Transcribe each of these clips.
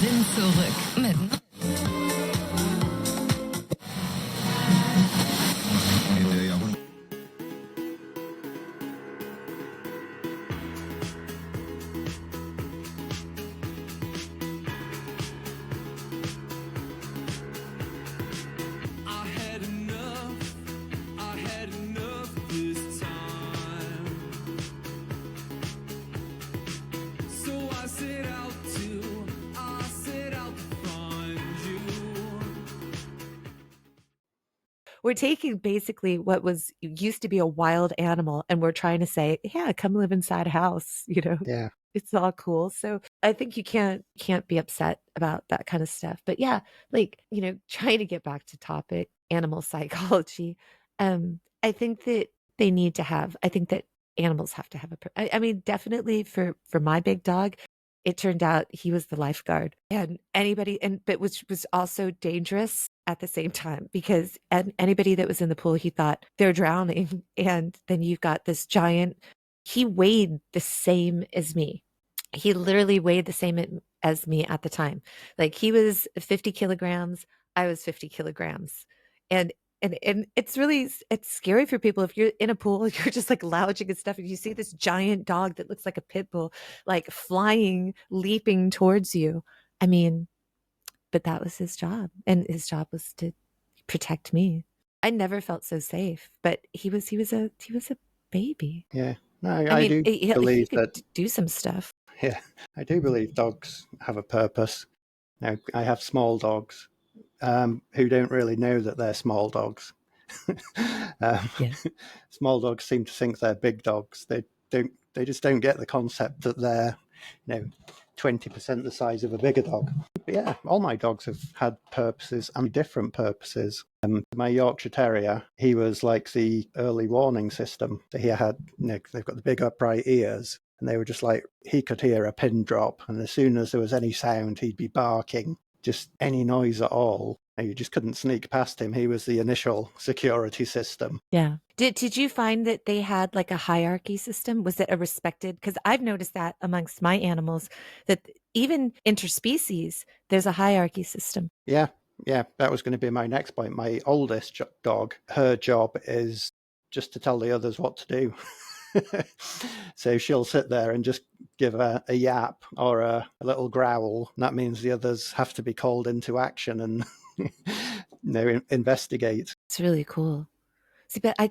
sind zurück mit We're taking basically what was used to be a wild animal and we're trying to say, yeah, come live inside a house, Yeah. It's all cool. So I think you can't be upset about that kind of stuff. But yeah, like, trying to get back to topic, animal psychology. I think that I think that animals have to have I mean, definitely for my big dog, it turned out he was the lifeguard and but which was also dangerous at the same time because anybody that was in the pool, he thought they're drowning. And then you've got this giant, he weighed the same as me. He literally weighed the same as me at the time. Like he was 50 kilograms. I was 50 kilograms. And it's scary for people if you're in a pool, you're just like lounging and stuff, and you see this giant dog that looks like a pit bull, like flying, leaping towards you. I mean, but that was his job, and his job was to protect me. I never felt so safe, but he was a baby. Yeah. No, I I mean, do he believe could that. do some stuff. Yeah, I do believe dogs have a purpose. Now, I have small dogs who don't really know that they're small dogs. Yeah. Small dogs seem to think they're big dogs. They don't. They just don't get the concept that they're, 20% the size of a bigger dog. But yeah, all my dogs have had purposes and different purposes. My Yorkshire Terrier, he was like the early warning system. So he had, they've got the big upright ears, and they were just like, he could hear a pin drop, and as soon as there was any sound, he'd be barking. Just any noise at all. You just couldn't sneak past him. He was the initial security system. Yeah. Did you find that they had like a hierarchy system? Was it a respected? Because I've noticed that amongst my animals, that even interspecies, there's a hierarchy system. Yeah, that was going to be my next point. My oldest dog, her job is just to tell the others what to do. So she'll sit there and just give a yap or a little growl. And that means the others have to be called into action and investigate. It's really cool. See, but I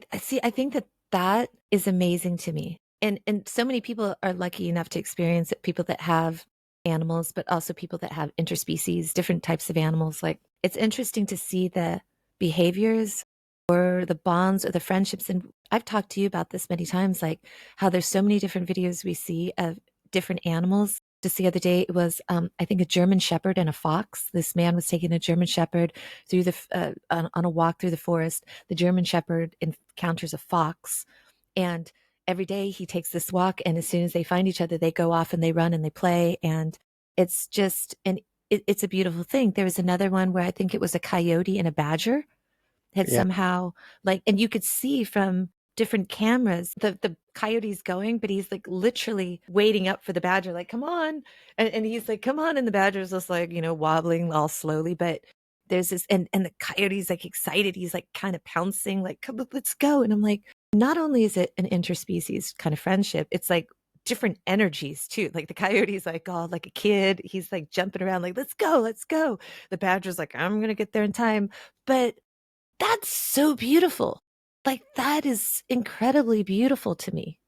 think that is amazing to me. And so many people are lucky enough to experience it, people that have animals, but also people that have interspecies, different types of animals. Like it's interesting to see the behaviors or the bonds or the friendships. And I've talked to you about this many times, like how there's so many different videos we see of different animals. Just the other day, it was, I think, a German Shepherd and a fox. This man was taking a German Shepherd through on a walk through the forest. The German Shepherd encounters a fox, and every day he takes this walk. And as soon as they find each other, they go off and they run and they play. And it's just, it's a beautiful thing. There was another one where I think it was a coyote and a badger had somehow and you could see from different cameras the coyote's going, but he's like literally waiting up for the badger, like, come on. And he's like, come on. And the badger's just like, wobbling all slowly. But there's this, and the coyote's like excited. He's like kind of pouncing, like, come on, let's go. And I'm like, not only is it an interspecies kind of friendship, it's like different energies too. Like the coyote's like, oh, like a kid. He's like jumping around, like, let's go, let's go. The badger's like, I'm going to get there in time. But that's so beautiful. Like that is incredibly beautiful to me.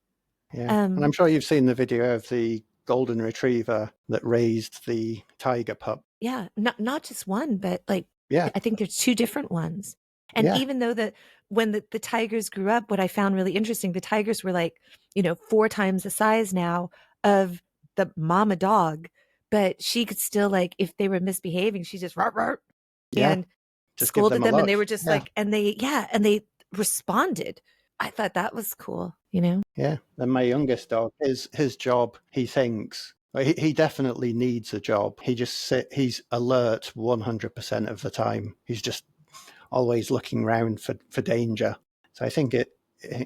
Yeah. And I'm sure you've seen the video of the golden retriever that raised the tiger pup. Yeah. Not just one, but I think there's two different ones. And even though when the tigers grew up, what I found really interesting, the tigers were like, 4 times the size now of the mama dog, but she could still, like, if they were misbehaving, she just and just scolded them, and they were just like, and they responded. I thought that was cool, Yeah. And my youngest dog, his job, he thinks, he definitely needs a job. He's alert 100% of the time. He's just always looking around for danger. So I think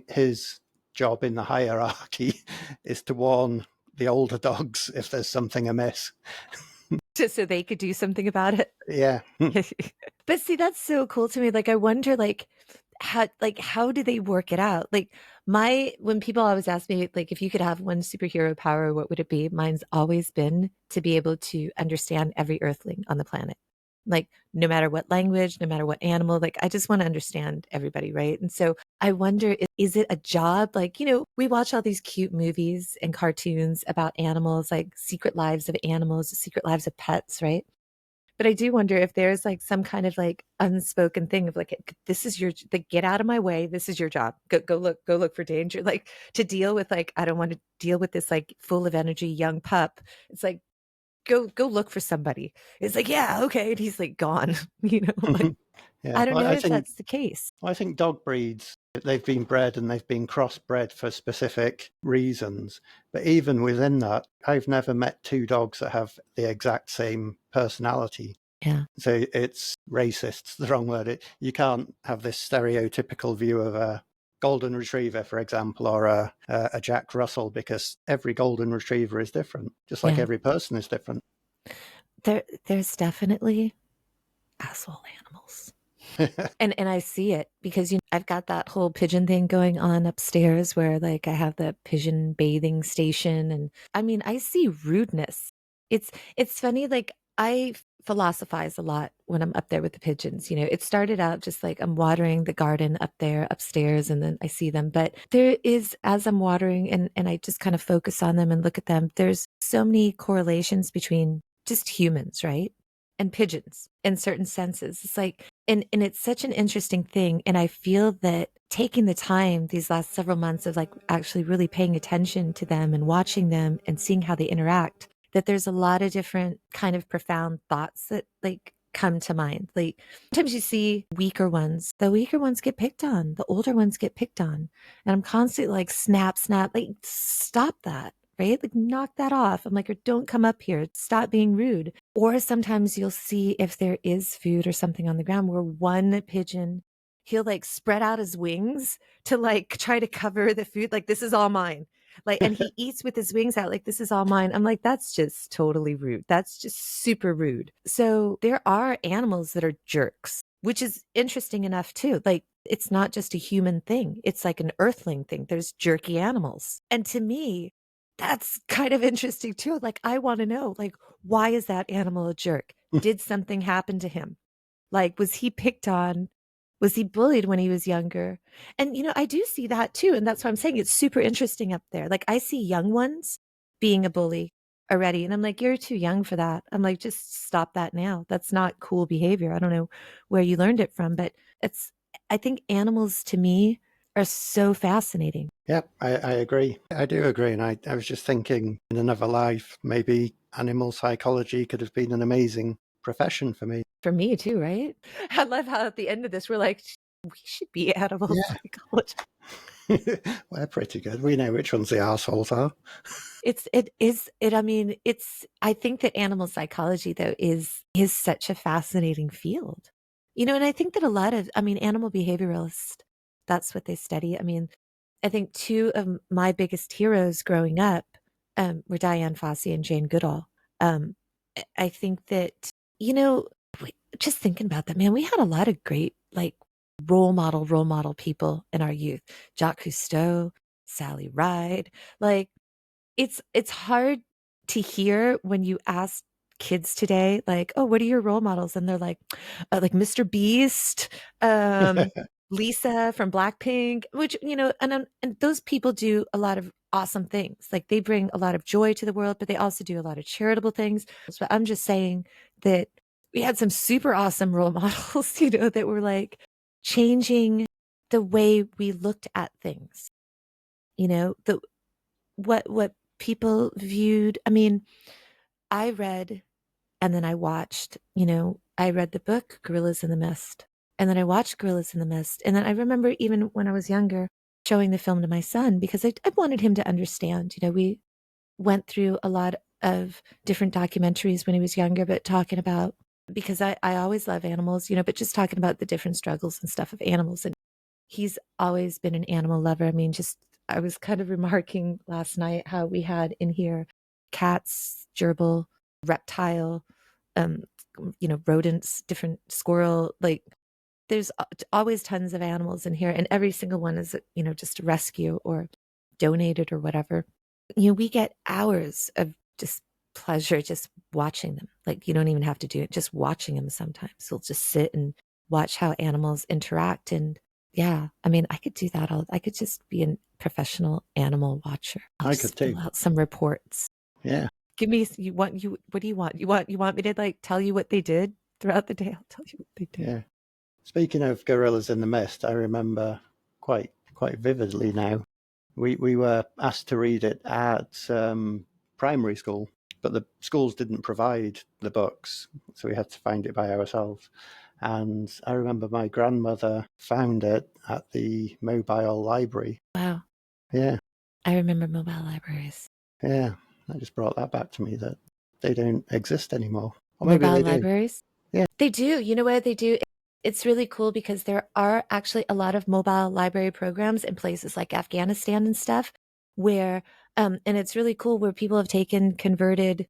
his job in the hierarchy is to warn the older dogs if there's something amiss. just so they could do something about it. Yeah. But see, that's so cool to me. Like, I wonder, how do they work it out? Like, when people always ask me, like, if you could have one superhero power, what would it be? Mine's always been to be able to understand every earthling on the planet. Like, no matter what language, no matter what animal, like, I just want to understand everybody, right? And so I wonder, is it a job? Like, we watch all these cute movies and cartoons about animals, like Secret Lives of Animals, Secret Lives of Pets, right? But I do wonder if there's like some kind of like unspoken thing of like, this is your, like, get out of my way. This is your job. Go look for danger. Like, to deal with, like, I don't want to deal with this like full of energy young pup. It's like, go look for somebody. It's like, yeah, okay. And he's like gone, like, Yeah. I don't Well, know I if think that's the case. I think dog breeds, they've been bred and they've been crossbred for specific reasons. But even within that, I've never met two dogs that have the exact same personality. Yeah. So it's racist, the wrong word. You can't have this stereotypical view of a golden retriever, for example, or a Jack Russell, because every golden retriever is different, just like Yeah. every person is different. There's definitely asshole animals. And I see it because I've got that whole pigeon thing going on upstairs where like I have the pigeon bathing station, and I mean I see rudeness. It's funny, like I philosophize a lot when I'm up there with the pigeons. It started out just like I'm watering the garden up there upstairs and then I see them. But there is, as I'm watering and I just kind of focus on them and look at them, there's so many correlations between just humans, right? And pigeons in certain senses. It's like, and it's such an interesting thing. And I feel that taking the time these last several months of like actually really paying attention to them and watching them and seeing how they interact, that there's a lot of different kind of profound thoughts that like come to mind. Like sometimes you see weaker ones, the weaker ones get picked on, the older ones get picked on. And I'm constantly like, snap, snap, like, stop that. Right? Like, knock that off. I'm like, or don't come up here. Stop being rude. Or sometimes you'll see if there is food or something on the ground where one pigeon, he'll like spread out his wings to like try to cover the food. Like, this is all mine. Like, and he eats with his wings out, like, this is all mine. I'm like, that's just totally rude. That's just super rude. So there are animals that are jerks, which is interesting enough too. Like, it's not just a human thing. It's like an earthling thing. There's jerky animals. And to me, that's kind of interesting too. Like, I want to know, like, why is that animal a jerk? Did something happen to him? Like, was he picked on? Was he bullied when he was younger? And, I do see that too. And that's why I'm saying it's super interesting up there. Like, I see young ones being a bully already. And I'm like, you're too young for that. I'm like, just stop that now. That's not cool behavior. I don't know where you learned it from, but I think animals to me are so fascinating. Yeah, I agree. I do agree. And I was just thinking in another life, maybe animal psychology could have been an amazing profession for me. For me too, right? I love how at the end of this, we're like, we should be animal Yeah, psychologists. we're pretty good. We know which ones the assholes are. I mean, I think that animal psychology though is such a fascinating field. And I think that a lot of, I mean, animal behavioralists, that's what they study. I mean, I think two of my biggest heroes growing up were Diane Fossey and Jane Goodall. I think that, you know, just thinking about that, man, we had a lot of great, like, role model people in our youth. Jacques Cousteau, Sally Ride. Like, it's hard to hear when you ask kids today, like, oh, what are your role models? And they're like Mr. Beast, Lisa from Blackpink, which, and those people do a lot of awesome things. Like, they bring a lot of joy to the world, but they also do a lot of charitable things. So I'm just saying that we had some super awesome role models, that were like changing the way we looked at things, the what people viewed. I mean, I read and then I watched, I read the book Gorillas in the Mist, and then I watched Gorillas in the Mist. And then I remember even when I was younger showing the film to my son because I wanted him to understand. We went through a lot of different documentaries when he was younger, but talking about, because I always love animals, but just talking about the different struggles and stuff of animals. And he's always been an animal lover. I mean, just, I was kind of remarking last night how we had in here cats, gerbil, reptile. um, rodents, different squirrel, like there's always tons of animals in here, and every single one is, just a rescue or donated or whatever. We get hours of just pleasure just watching them. Like you don't even have to do it, just watching them sometimes. You'll just sit and watch how animals interact. And yeah, I mean, I could do that all. I could just be a professional animal watcher. I'll I could just fill too. out some reports. Yeah. Give me, what do you want? You want me to like tell you what they did throughout the day? I'll tell you what they did. Yeah. Speaking of Gorillas in the Mist, I remember quite vividly now. We were asked to read it at primary school, but the schools didn't provide the books, so we had to find it by ourselves. And I remember my grandmother found it at the mobile library. Wow. Yeah, I remember mobile libraries. yeah. That just brought that back to me that they don't exist anymore. Or maybe Mobile they do. libraries? Yeah, They do. You know what they do? It's really cool because there are actually a lot of mobile library programs in places like Afghanistan and stuff where, and it's really cool where people have taken converted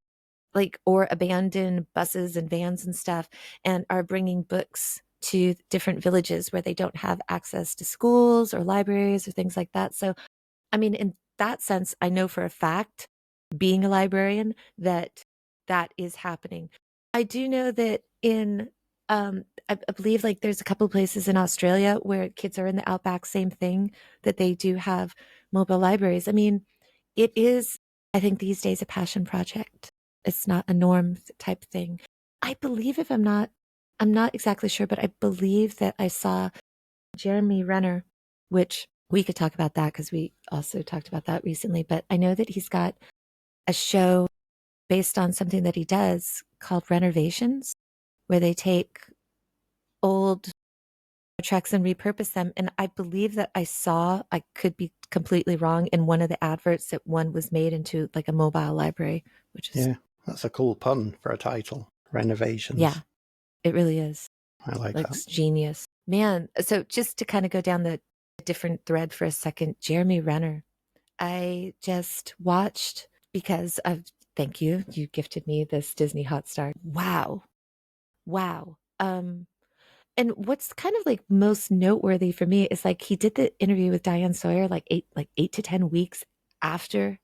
like or abandoned buses and vans and stuff and are bringing books to different villages where they don't have access to schools or libraries or things like that. So, I mean, in that sense, I know for a fact, being a librarian, that that is happening. I do know that I believe like there's a couple of places in Australia where kids are in the outback, same thing, that they do have mobile libraries. I mean, it is, I think these days, a passion project. It's not a norm type thing. I believe if I'm not exactly sure, but I believe that I saw Jeremy Renner, which we could talk about that because we also talked about that recently. But I know that he's got a show based on something that he does called Renovations, where they take old trucks and repurpose them. And I believe that I could be completely wrong, in one of the adverts that one was made into like a mobile library, which is, yeah. That's a cool pun for a title. yeah, Renovations. it really is. I like Like that. genius. Man, so just to kind of go down the different thread for a second, Jeremy Renner. I just watched because of, thank you. You gifted me this Disney Hotstar. Wow. Wow. And what's kind of like most noteworthy for me is like he did the interview with Diane Sawyer like 8 to 10 weeks after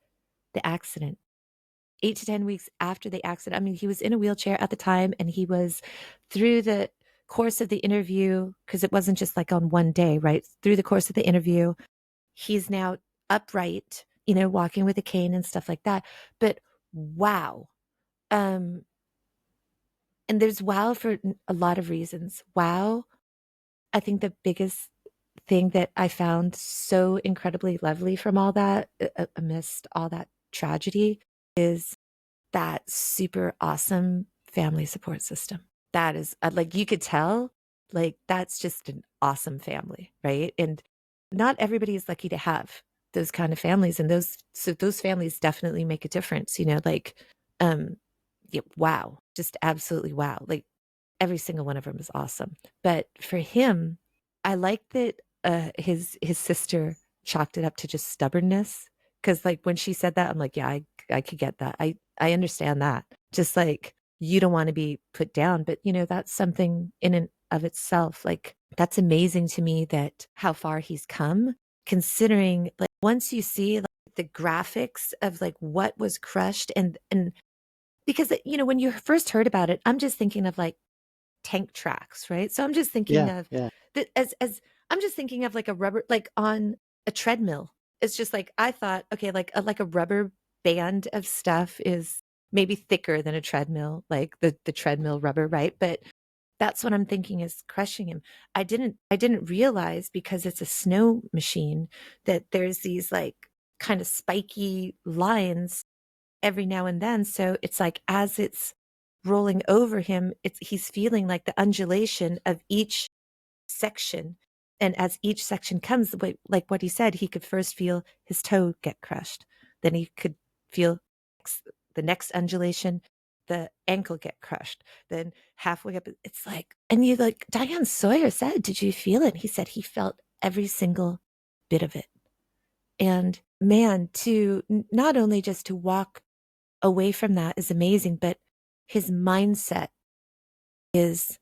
the accident. 8 to 10 weeks after the accident. I mean, he was in a wheelchair at the time, and he was through the course of the interview, because it wasn't just like on one day, right? Through the course of the interview, he's now upright, walking with a cane and stuff like that. But wow. Um, and there's wow for a lot of reasons. Wow, I think the biggest thing that I found so incredibly lovely from all that, amidst all that tragedy, is that super awesome family support system. That is like you could tell, like that's just an awesome family, right? And not everybody is lucky to have those kind of families, and those families definitely make a difference, like um yeah, wow, just absolutely wow. Like every single one of them is awesome. But for him, I like that his sister chalked it up to just stubbornness. Because like when she said that, I'm like, yeah, I could get that. I understand that. Just like you don't want to be put down, but that's something in and of itself. Like that's amazing to me that how far he's come, considering like once you see like the graphics of like what was crushed and because when you first heard about it, I'm just thinking of like tank tracks, right? So I'm just thinking Yeah, of yeah. that as I'm just thinking of like a rubber, like on a treadmill. It's just like I thought, okay, like a rubber band of stuff is maybe thicker than a treadmill, like the treadmill rubber, right? But that's what I'm thinking is crushing him. I didn't realize, because it's a snow machine, that there's these like kind of spiky lines every now and then. So it's like as it's rolling over him, he's feeling like the undulation of each section. And as each section comes, like what he said, he could first feel his toe get crushed. Then he could feel the next undulation, the ankle get crushed. Then halfway up, it's like, and you like Diane Sawyer said, did you feel it? He said he felt every single bit of it. And man, to not only just to walk away from that is amazing, but his mindset is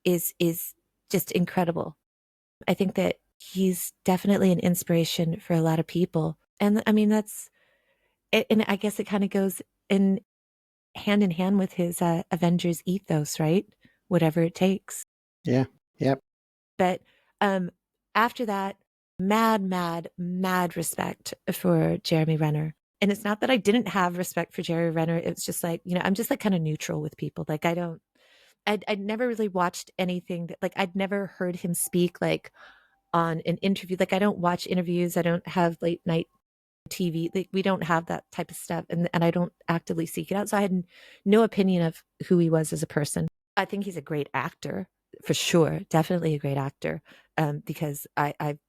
is just incredible. I think that he's definitely an inspiration for a lot of people. And I mean, that's it, and I guess it kind of goes in hand with his Avengers ethos, right? Whatever it takes. Yeah. Yep. But um, after that, mad respect for Jeremy Renner. And it's not that I didn't have respect for Jerry Renner. It's just like, I'm just like kind of neutral with people. Like I'd never really watched anything that, like, I'd never heard him speak like on an interview. Like I don't watch interviews. I don't have late night TV. Like we don't have that type of stuff. And I don't actively seek it out. So I had no opinion of who he was as a person. I think he's a great actor for sure. Definitely a great actor. Because I've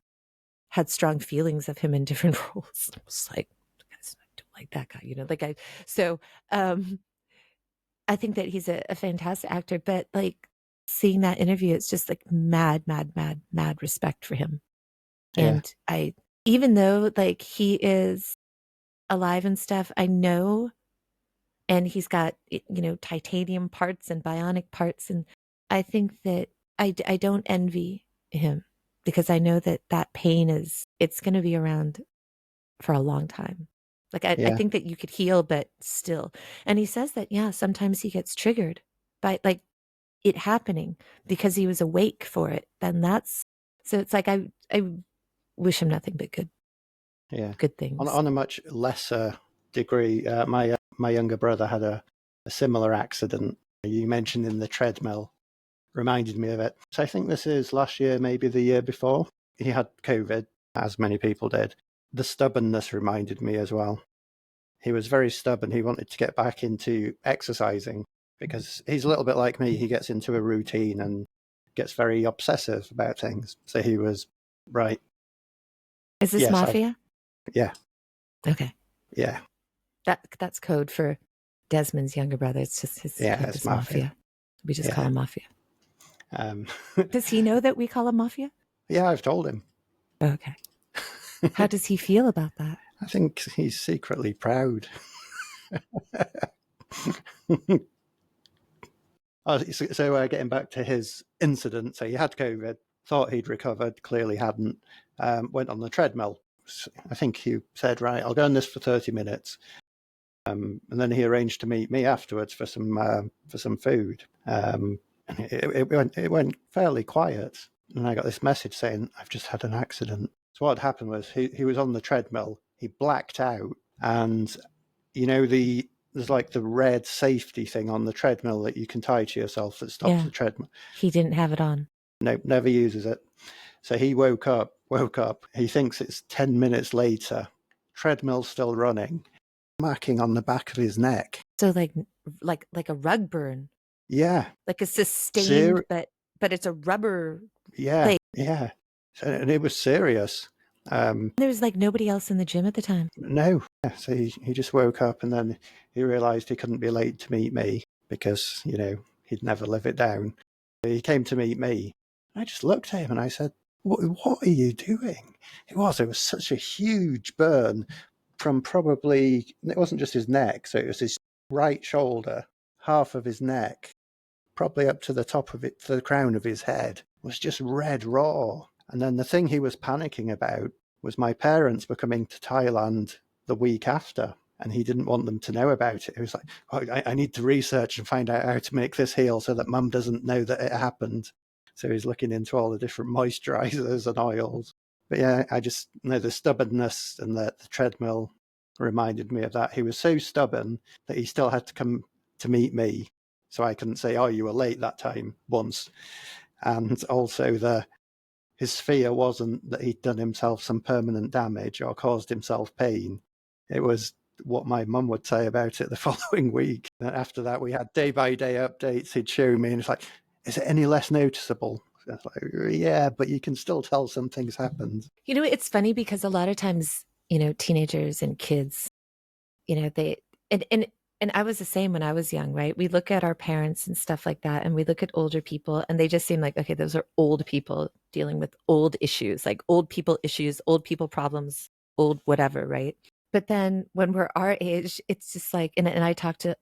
had strong feelings of him in different roles. I was like, I don't like that guy, like so um I think that he's a fantastic actor, but like seeing that interview, it's just like mad respect for him. Yeah. And even though like he is alive and stuff, I know, and he's got, titanium parts and bionic parts. And I think that I don't envy him because I know that that pain it's going to be around for a long time. Like I Yeah. think that you could heal, but still. And he says that, yeah, sometimes he gets triggered by like it happening because he was awake for it. Then so it's like I wish him nothing but Yeah. good things. On a much lesser degree, my younger brother had a similar accident. You mentioned in the treadmill reminded me of it. So I think this is last year, maybe the year before. He had COVID, as many people did. The stubbornness reminded me as well. He was very stubborn. He wanted to get back into exercising because he's a little bit like me. He gets into a routine and gets very obsessive about things. So he was, right. Is this Yes, Mafia? yeah, Okay. yeah, That's code for Desmond's younger brother. It's just his yeah, club it's is mafia. Mafia. We just call Yeah. him Mafia. Um, Does he know that we call him Mafia? yeah, I've told him. Okay. How does he feel about that? I think he's secretly proud. So getting back to his incident, so he had COVID, thought he'd recovered, clearly hadn't, went on the treadmill. I think he said, right, I'll go on this for 30 minutes. And then he arranged to meet me afterwards for some food. And it went fairly quiet. And I got this message saying, I've just had an accident. So what had happened was he was on the treadmill, he blacked out, and there's like the red safety thing on the treadmill that you can tie to yourself that stops Yeah. the treadmill. He didn't have it on. No, never uses it. So he woke up. He thinks it's 10 minutes later. Treadmill's still running, marking on the back of his neck. So like a rug burn. Yeah. Like a sustained, Ser- but it's a rubber yeah. plate. Yeah. And it was serious. There was like nobody else in the gym at the time. No. Yeah, so he just woke up and then he realized he couldn't be late to meet me because, he'd never live it down. He came to meet me. I just looked at him and I said, what are you doing? It was such a huge burn from probably, it wasn't just his neck. So it was his right shoulder, half of his neck, probably up to the top of it, to the crown of his head, was just red raw. And then the thing he was panicking about was my parents were coming to Thailand the week after, and he didn't want them to know about it. He was like, I need to research and find out how to make this heal so that mum doesn't know that it happened. So he's looking into all the different moisturizers and oils. But yeah, I just know the stubbornness and the treadmill reminded me of that. He was so stubborn that he still had to come to meet me. So I couldn't say, oh, you were late that time once. And also his fear wasn't that he'd done himself some permanent damage or caused himself pain. It was what my mum would say about it the following week. And after that, we had day by day updates. He'd show me, and it's like, is it any less noticeable? It's like, yeah, but you can still tell something's happened. It's funny because a lot of times, teenagers and kids, they and I was the same when I was young, right? We look at our parents and stuff like that, and we look at older people, and they just seem like, okay, those are old people dealing with old issues, like old people issues, old people problems, old whatever, right? But then when we're our age, it's just like, and I talk to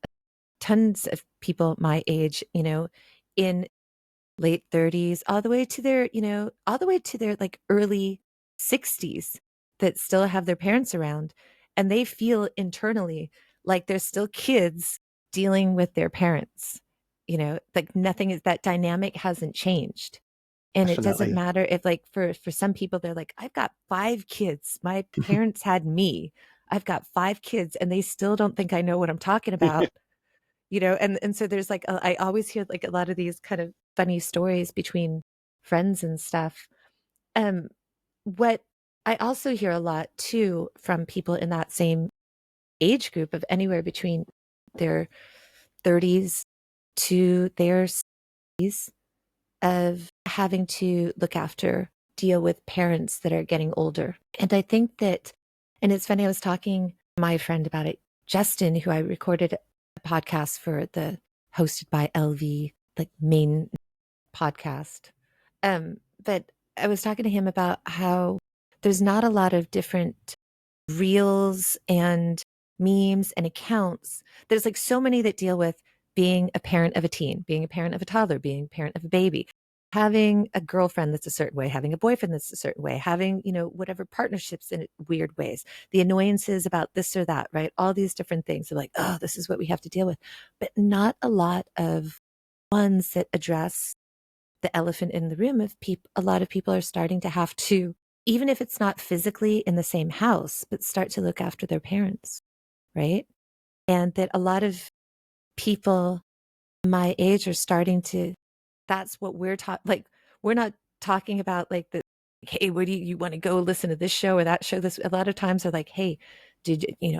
tons of people my age, in late 30s, all the way to their, all the way to their like early 60s that still have their parents around. And they feel internally like they're still kids dealing with their parents. Like nothing is that dynamic hasn't changed. And it doesn't Definitely. matter if like for some people they're like, I've got 5 kids. My parents had me. I've got 5 kids and they still don't think I know what I'm talking about. And so there's like I always hear like a lot of these kind of funny stories between friends and stuff. Um what I also hear a lot too from people in that same age group of anywhere between their 30s to their 60s of having to look after, deal with parents that are getting older. And I think that, and it's funny, I was talking to my friend about it, Justin, who I recorded a podcast for the hosted by LV, like main podcast. But I was talking to him about how there's not a lot of different reels and memes and accounts. There's like so many that deal with being a parent of a teen, being a parent of a toddler, being a parent of a baby, having a girlfriend that's a certain way, having a boyfriend that's a certain way, having, whatever partnerships in weird ways, the annoyances about this or that, right? All these different things are like, oh, this is what we have to deal with. But not a lot of ones that address the elephant in the room of people. A lot of people are starting to have to, even if it's not physically in the same house, but start to look after their parents, right? And that a lot of people my age are starting to, that's what we're talking, like, we're not talking about like the, hey, what do you want to go listen to this show or that show? This, a lot of times they're like, hey,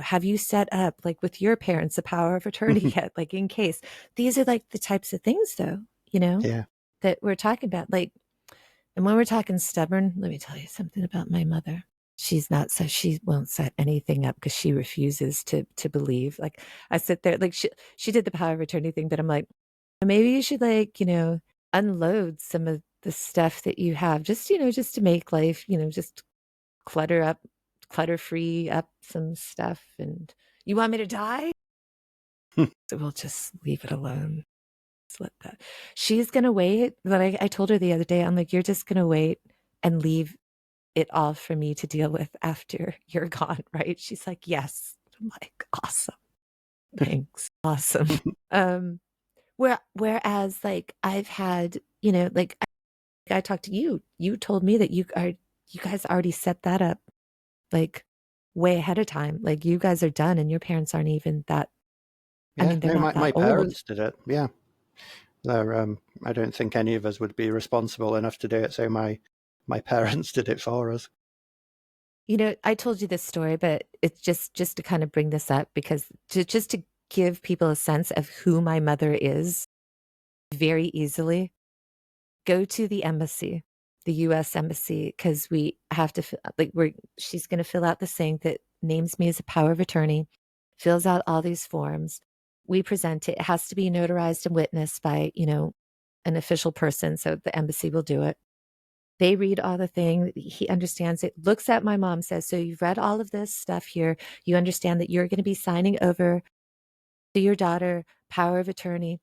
have you set up like with your parents a power of attorney yet? Like in case. These are like the types of things though, Yeah. that we're talking about. Like, and when we're talking stubborn, let me tell you something about my mother. She's not, so she won't set anything up because she refuses to believe. Like I sit there, like she did the power of attorney thing, but I'm like, maybe you should like, unload some of the stuff that you have, just, just to make life, just clutter free up some stuff. And you want me to die? So we'll just leave it alone. Just let that. She's gonna wait. But I told her the other day, I'm like, you're just gonna wait and leave it all for me to deal with after you're gone, right? She's like, yes. I'm like, awesome. Thanks. Awesome. Um, whereas like I've had, like I talked to you. You told me that you guys already set that up like way ahead of time. Like you guys are done and your parents aren't even that, I Yeah. mean, they're No, not that my old. parents did it. Yeah. They're, I don't think any of us would be responsible enough to do it. So my parents did it for us. I told you this story, but it's just to kind of bring this up because just to give people a sense of who my mother is very easily. Go to the embassy, the US embassy, because we have to she's going to fill out this thing that names me as a power of attorney, fills out all these forms. We present it. It has to be notarized and witnessed by, an official person. So the embassy will do it. They read all the thing. He understands it, looks at my mom, says, so you've read all of this stuff here. You understand that you're going to be signing over to your daughter, power of attorney.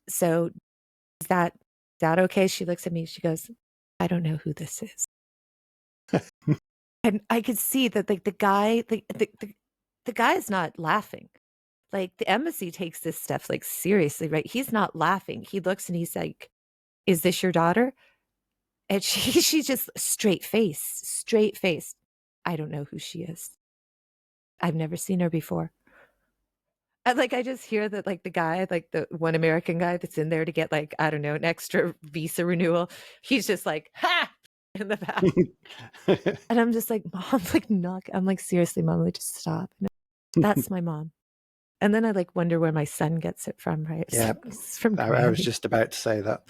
So is that okay? She looks at me. She goes, I don't know who this is. And I could see that like the guy is not laughing. Like the embassy takes this stuff like seriously, right? He's not laughing. He looks and he's like, is this your daughter? And she's just straight face. I don't know who she is. I've never seen her before. And like I just hear that like the guy, like the one American guy that's in there to get like, I don't know, an extra visa renewal, he's just like, ha, in the back. And I'm just like, mom, like knock. I'm like, seriously, mom, like just stop. No, that's my mom. And then I like wonder where my son gets it from, right? Yeah. It's from I was Granny. just about to say that.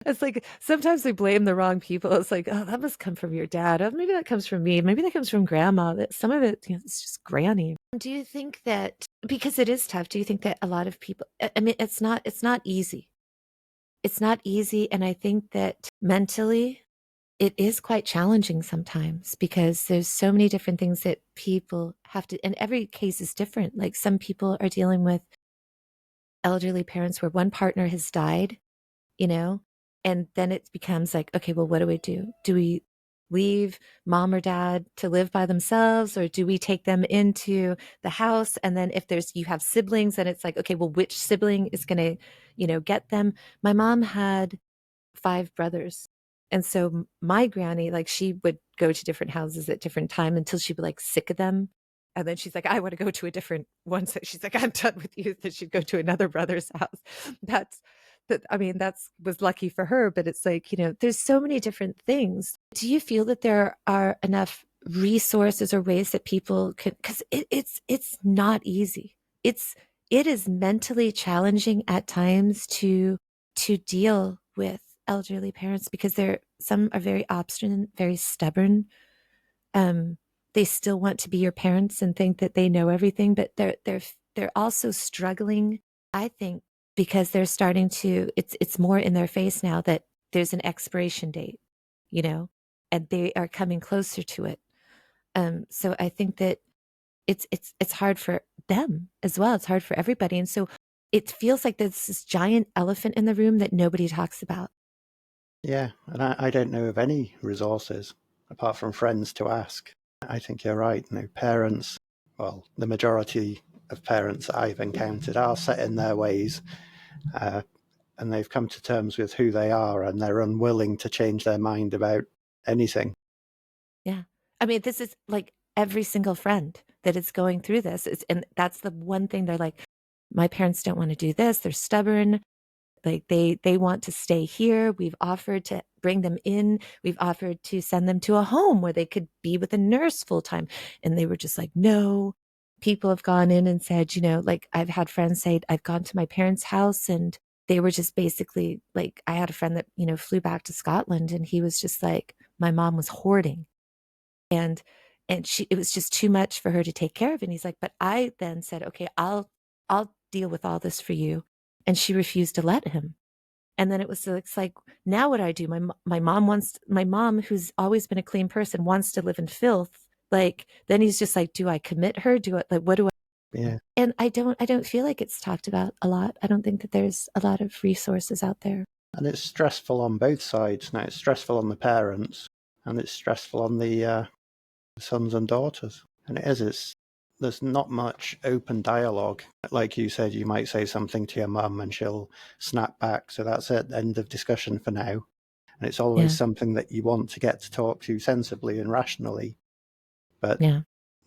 It's like sometimes we blame the wrong people. It's like, oh, that must come from your dad. Oh, maybe that comes from me. Maybe that comes from grandma. That some of it, it's just Granny. Do you think that because it is tough, do you think that a lot of people I mean, it's not easy. It's not easy. And I think that mentally it is quite challenging sometimes because there's so many different things that people have to, and every case is different. Like some people are dealing with elderly parents where one partner has died, you know, and then it becomes like, okay, well, what do we do? Do we leave mom or dad to live by themselves, or do we take them into the house? And then if there's, you have siblings, and it's like, okay, well, which sibling is going to, get them? My mom had 5 brothers. And so my granny, like, she would go to different houses at different time until she'd be like sick of them. And then she's like, I want to go to a different one. So she's like, I'm done with you. Then she'd go to another brother's house. That's that. I mean, that's was lucky for her, but it's like, there's so many different things. Do you feel that there are enough resources or ways that people can, because it's not easy. It is mentally challenging at times to deal with elderly parents because some are very obstinate, very stubborn. Um, they still want to be your parents and think that they know everything, but they're also struggling, I think, because they're starting to, it's more in their face now that there's an expiration date, you know, and they are coming closer to it. So I think that it's hard for them as well. It's hard for everybody. And so it feels like there's this giant elephant in the room that nobody talks about. Yeah, and I don't know of any resources apart from friends to ask. I think you're right. Parents, well, the majority of parents that I've encountered are set in their ways, uh, and they've come to terms with who they are, and they're unwilling to change their mind about anything. Yeah. I mean, this is like every single friend that is going through this. And that's the one thing they're like, my parents don't want to do this. They're stubborn. Like they want to stay here. We've offered to bring them in. We've offered to send them to a home where they could be with a nurse full time. And they were just like, no. People have gone in and said, like I've had friends say, I've gone to my parents' house and they were just basically like, I had a friend that, flew back to Scotland and he was just like, my mom was hoarding and it was just too much for her to take care of. And he's like, but I then said, okay, I'll deal with all this for you. And she refused to let him. And then it's like, now what do I do? My mom, who's always been a clean person, wants to live in filth. Like, then he's just like, do I commit her? Do I, like, what do I? Yeah, And I don't feel like it's talked about a lot. I don't think that there's a lot of resources out there. and it's stressful on both sides. Now, it's stressful on the parents, and it's stressful on the sons and daughters. And there's not much open dialogue. Like you said, you might say something to your mum and she'll snap back. So that's it, end of discussion for now. And it's always Yeah. something that you want to get to talk to sensibly and rationally. But Yeah.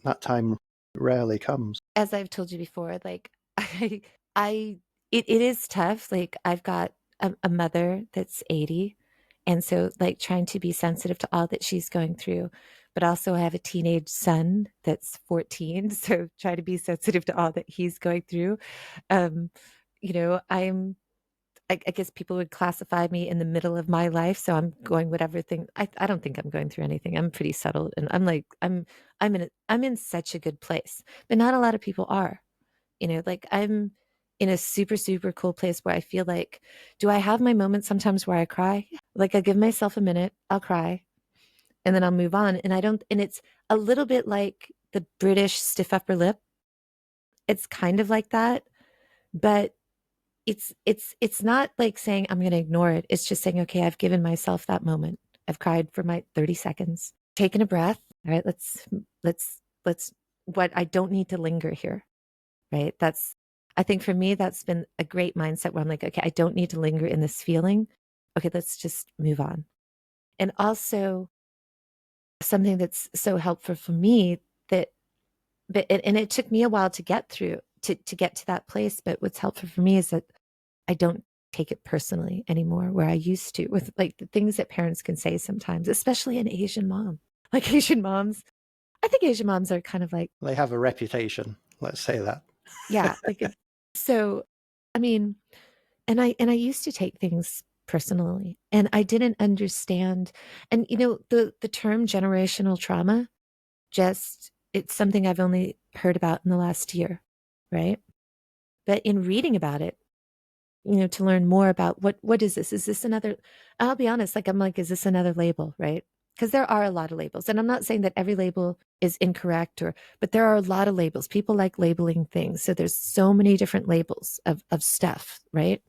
that time rarely comes. As I've told you before, like I it is tough. Like I've got a mother that's 80. And so like trying to be sensitive to all that she's going through, but also I have a teenage son that's 14. So try to be sensitive to all that he's going through. Um, I guess people would classify me in the middle of my life. So I'm going whatever thing. I don't think I'm going through anything. I'm pretty settled and I'm like, I'm in such a good place, but not a lot of people are, like I'm in a super, super cool place where I feel like, do I have my moments sometimes where I cry? Like I give myself a minute, I'll cry and then I'll move on. And I don't, and it's a little bit like the British stiff upper lip. It's kind of like that, but it's not like saying I'm going to ignore it. It's just saying, okay, I've given myself that moment. I've cried for my 30 seconds, taken a breath. All right, let's what I don't need to linger here. Right? I think for me that's been a great mindset where I'm like, okay, I don't need to linger in this feeling. Okay, let's just move on. And also something that's so helpful for me that and it took me a while to get through to get to that place, but what's helpful for me is that I don't take it personally anymore where I used to with like the things that parents can say sometimes, especially an Asian mom. Like Asian moms, I think Asian moms are kind of like, They have a reputation, let's say that. yeah, like so I mean, and I used to take things personally and I didn't understand. And the term generational trauma, just it's something I've only heard about in the last year, right? But in reading about it, to learn more about what is this? Is this another, I'll be honest, like I'm like, is this another label, right? Because there are a lot of labels. And I'm not saying that every label is incorrect but there are a lot of labels. People like labeling things. So there's so many different labels of stuff, right?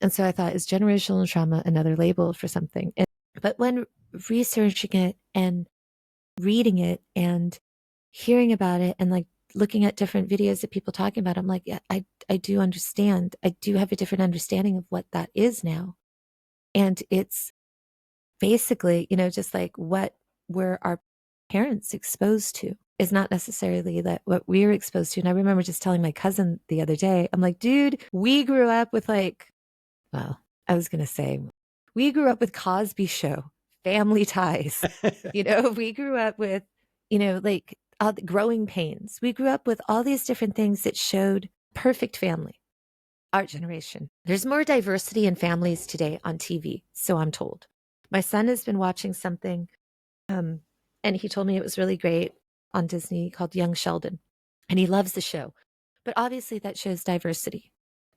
And so I thought, is generational trauma another label for something? But when researching it and reading it and hearing about it and like looking at different videos of people talking about it, I'm like, yeah, I do understand. I do have a different understanding of what that is now. And it's basically, just like what were our parents exposed to is not necessarily that what we were exposed to. And I remember just telling my cousin the other day, I'm like, dude, we grew up with well, I was going to say, we grew up with Cosby Show, Family Ties. We grew up with, like all the growing pains. We grew up with all these different things that showed perfect family. Our generation. There's more diversity in families today on TV, so I'm told. My son has been watching something, and he told me it was really great on Disney called Young Sheldon, and he loves the show. But obviously, that shows diversity,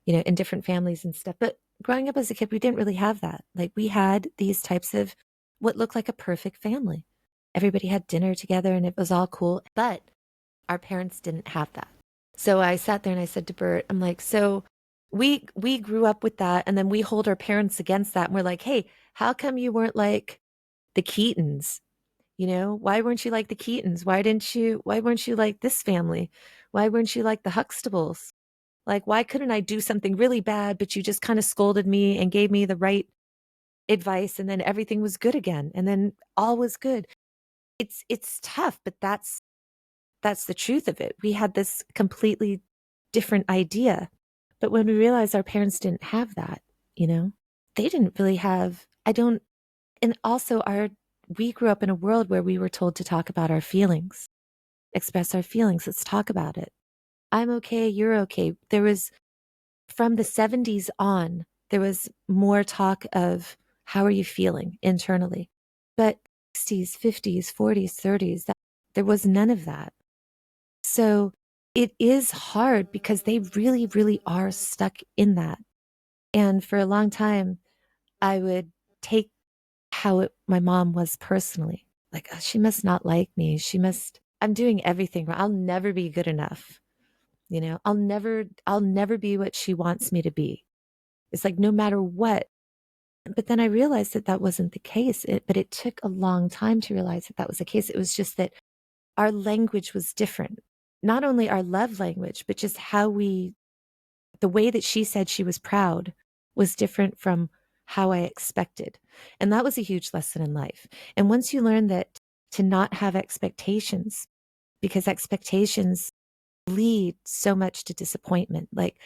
in different families and stuff. But growing up as a kid, we didn't really have that. Like, we had these types of what looked like a perfect family. Everybody had dinner together and it was all cool. But our parents didn't have that. So I sat there and I said to Bert, I'm like, so we grew up with that, and then we hold our parents against that, and we're like, hey, how come you weren't like the Keatons? Why weren't you like the Keatons? Why weren't you like this family? Why weren't you like the Huxtables? Like, why couldn't I do something really bad, but you just kind of scolded me and gave me the right advice, and then everything was good again, and then all was good. It's tough, but that's the truth of it. We had this completely different idea. But when we realized our parents didn't have that, they didn't really have, and also we grew up in a world where we were told to talk about our feelings, express our feelings. Let's talk about it. I'm okay. You're okay. There was, from the 70s on, there was more talk of how are you feeling internally. But 60s, 50s, 40s, 30s, there was none of that. So it is hard because they really, really are stuck in that. And for a long time, I would take my mom was personally. Like, oh, she must not like me. I'm doing everything wrong. I'll never be good enough. I'll never be what she wants me to be. It's like, no matter what. But then I realized that that wasn't the case. But it took a long time to realize that that was the case. It was just that our language was different. Not only our love language, but just the way that she said she was proud was different from how I expected. And that was a huge lesson in life. And once you learn that to not have expectations, because expectations lead so much to disappointment. Like,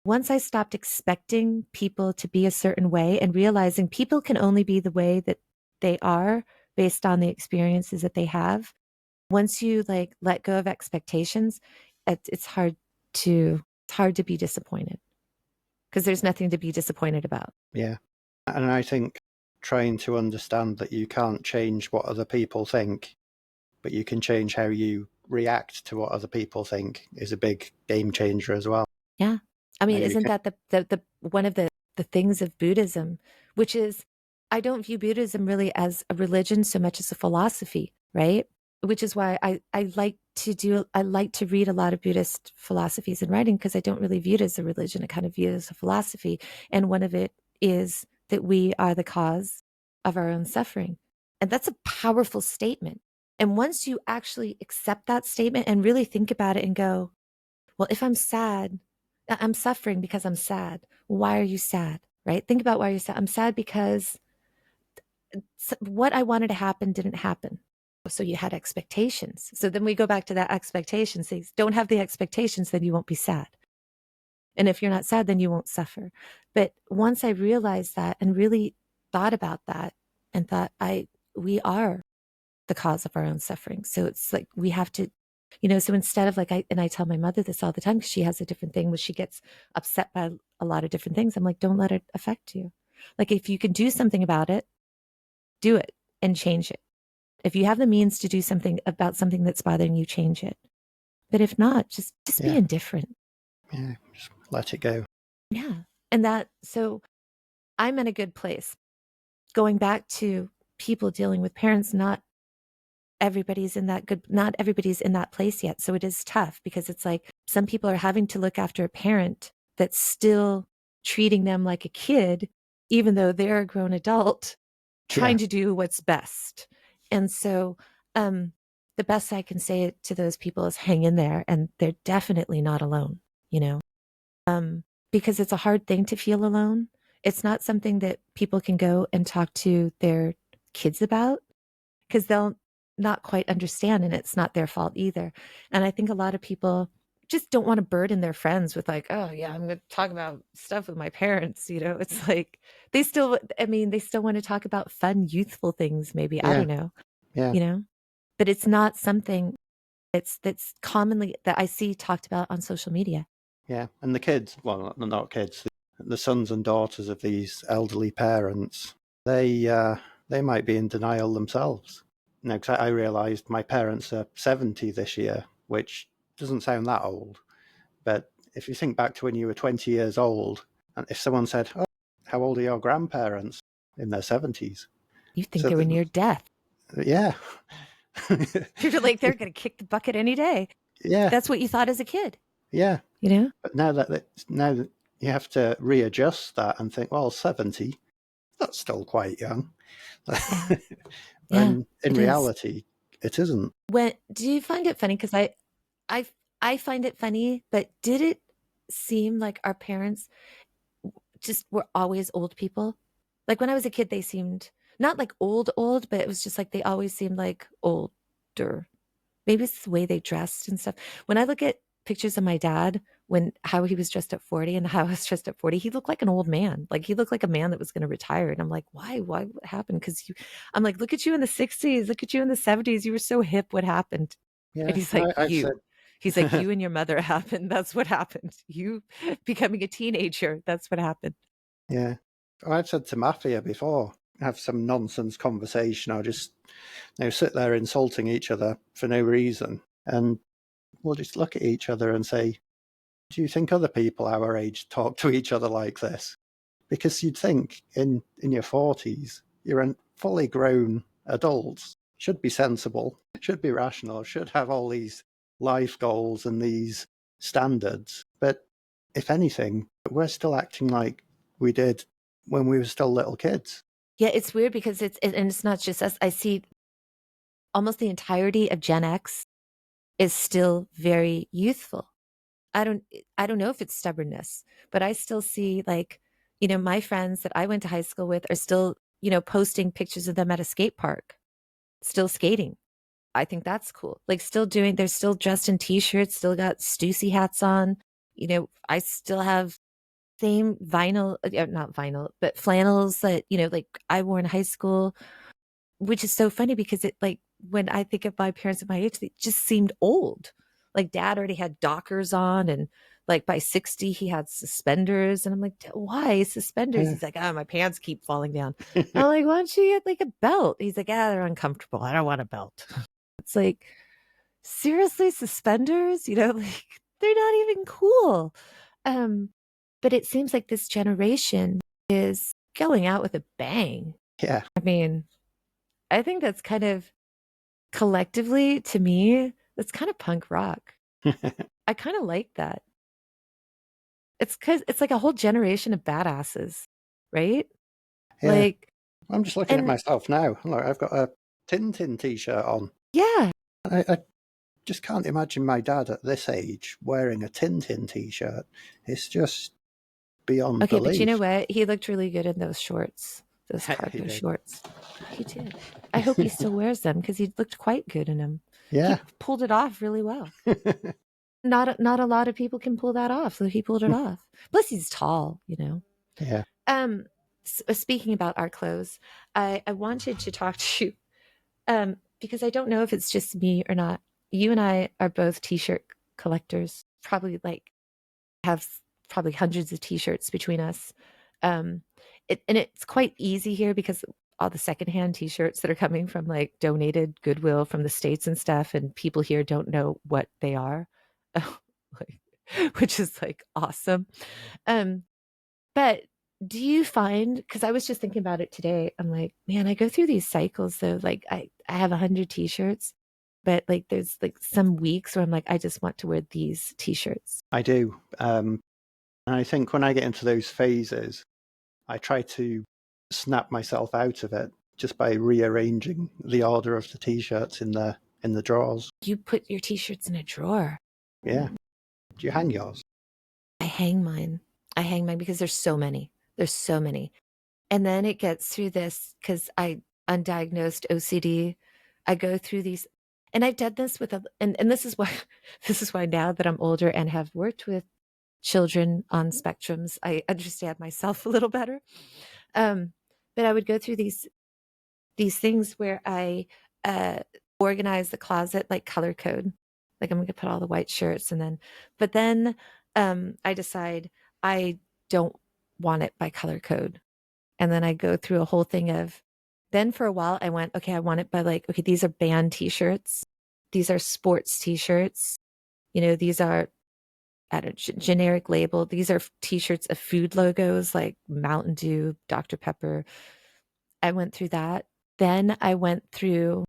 once I stopped expecting people to be a certain way and realizing people can only be the way that they are based on the experiences that they have. Once you like let go of expectations, it's hard to be disappointed because there's nothing to be disappointed about. Yeah. And I think trying to understand that you can't change what other people think, but you can change how you react to what other people think is a big game changer as well. Yeah. I mean, You isn't can, that the one of the things of Buddhism, which is, I don't view Buddhism really as a religion so much as a philosophy, right? Which is why I like to read a lot of Buddhist philosophies and writing, because I don't really view it as a religion. I kind of view it as a philosophy. And one of it is that we are the cause of our own suffering. And that's a powerful statement. And once you actually accept that statement and really think about it and go, well, if I'm sad, I'm suffering because I'm sad. Why are you sad? Right? Think about why you're sad. I'm sad because what I wanted to happen didn't happen. So you had expectations. So then we go back to that expectation. Say, don't have the expectations, then you won't be sad. And if you're not sad, then you won't suffer. But once I realized that and really thought about that and thought, we are the cause of our own suffering. So it's like we have to, so instead of like, I tell my mother this all the time because she has a different thing where she gets upset by a lot of different things. I'm like, don't let it affect you. Like, if you can do something about it, do it and change it. If you have the means to do something about something that's bothering you, change it. But if not, just be yeah, indifferent. yeah, just let it go. Yeah. And so I'm in a good place. Going back to people dealing with parents, not everybody's in that place yet. So it is tough because it's like some people are having to look after a parent that's still treating them like a kid, even though they're a grown adult, Yeah, trying to do what's best. And so, the best I can say to those people is hang in there, and they're definitely not alone, you know, because it's a hard thing to feel alone. It's not something that people can go and talk to their kids about because they'll not quite understand, and it's not their fault either. And I think a lot of people just don't want to burden their friends with like, oh yeah, I'm going to talk about stuff with my parents. It's like they still want to talk about fun, youthful things. Maybe I yeah, don't know, yeah, you know, but it's not something that's commonly that I see talked about on social media. yeah. And the kids, well, not kids, the sons and daughters of these elderly parents, they might be in denial themselves. No, because I realised my parents are 70 this year, which doesn't sound that old. But if you think back to when you were 20 years old, and if someone said, "Oh, how old are your grandparents?" in their 70s, You think so they were near death. yeah, You're like, they're going to kick the bucket any day. yeah, That's what you thought as a kid, yeah. you know? But now that you have to readjust that and think, well, 70, that's still quite young. Yeah. Yeah, When in it is. reality, it isn't. Do you find it funny? Because I, I find it funny, but did it seem like our parents just were always old people? Like when I was a kid, they seemed not like old, but it was just like they always seemed like older. Maybe it's the way they dressed and stuff. When I look at pictures of my dad, how he was dressed at 40 and how I was dressed at 40, he looked like an old man. Like he looked like a man that was going to retire. And I'm like, why? Why? What happened? I'm like, look at you in the 60s. Look at you in the 70s. You were so hip. What happened? And Yeah, he's like, I've said, you. He's like, you and your mother happened. That's what happened. You becoming a teenager. That's what happened. yeah, I've said to Mafia before, have some nonsense conversation, or just sit there insulting each other for no reason, and we'll just look at each other and say, "Do you think other people our age talk to each other like this?" Because you'd think in your 40s, you're a fully grown adult, should be sensible, should be rational, should have all these life goals and these standards. But if anything, we're still acting like we did when we were still little kids. Yeah, it's weird because and it's not just us. I see almost the entirety of Gen X is still very youthful. I don't I don't know if it's stubbornness, but I still see like, my friends that I went to high school with are still, posting pictures of them at a skate park, still skating. I think that's cool. Like they're still dressed in t-shirts, still got Stussy hats on. I still have same vinyl, not vinyl, but flannels that, like I wore in high school, which is so funny because it like when I think of my parents at my age, they just seemed old. Like dad already had Dockers on and like by 60 he had suspenders and I'm like, why suspenders? Yeah. He's like, oh, my pants keep falling down. I'm like, why don't you get like a belt? He's like, ah, they're uncomfortable. I don't want a belt. It's like, seriously, suspenders? Like they're not even cool. Um, but it seems like this generation is going out with a bang. Yeah. I mean, I think that's kind of collectively to me, that's kind of punk rock. I kind of like that. It's because it's like a whole generation of badasses, right? Yeah. Like, I'm just looking at and myself now. Look, I've got a Tintin t-shirt on. yeah, I just can't imagine my dad at this age wearing a Tintin t-shirt. It's just beyond okay, but you know belief. what? He looked really good in those shorts, those He cargo did. shorts. He did. I hope he still wears them because he looked quite good in them. Yeah. He pulled it off really well. Not a lot of people can pull that off, so he pulled it off. Plus, he's tall. Yeah. Um, Speaking about our clothes, I wanted to talk to you because I don't know if it's just me or not. You and I are both t-shirt collectors, probably like have probably hundreds of t-shirts between us. Um, and it's quite easy here because all the secondhand t-shirts that are coming from like donated Goodwill from the States and stuff, and people here don't know what they are, like, which is like awesome. Um, But do you find, because I was just thinking about it today, I'm like, man, I go through these cycles though. Like I have 100 t-shirts, but like there's like some weeks where I'm like, I just want to wear these t-shirts. I do. And I think when I get into those phases, I try to snap myself out of it just by rearranging the order of the t-shirts in the drawers. You put your t-shirts in a drawer. Yeah. Do you hang yours? I hang mine. I hang mine because there's so many. There's so many. And then it gets through this because I undiagnosed OCD. I go through these, and I've done this with and this is why this is why now that I'm older and have worked with children on spectrums, I understand myself a little better. Um, but I would go through these things where I organize the closet like color code. Like I'm gonna put all the white shirts and then, but then I decide I don't want it by color code. And then I go through a whole thing of, then for a while I went, okay, I want it by like, okay, these are band t-shirts. These are sports t-shirts. You know, these are at a generic label. These are t-shirts of food logos like Mountain Dew, Dr. Pepper. I went through that. Then I went through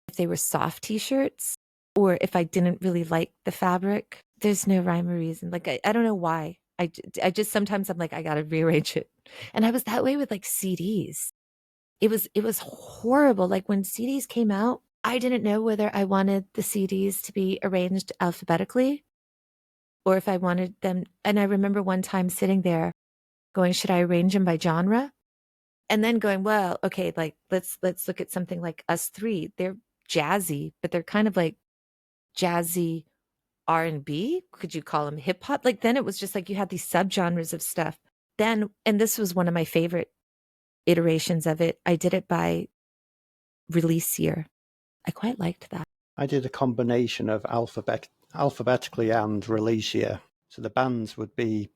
if they were soft t-shirts or if I didn't really like the fabric. There's no rhyme or reason. Like, I don't know why. I just sometimes I'm like, I got to rearrange it. And I was that way with like CDs. It was horrible. Like when CDs came out, I didn't know whether I wanted the CDs to be arranged alphabetically or if I wanted them. And I remember one time sitting there going, should I arrange them by genre? And then going, well, okay, like let's look at something like Us Three. They're jazzy, but they're kind of like jazzy R&B. Could you call them hip hop? Like then it was just like you had these subgenres of stuff. Then, and this was one of my favorite iterations of it. I did it by release year. I quite liked that. I did a combination of alphabetically and release year. So the bands would be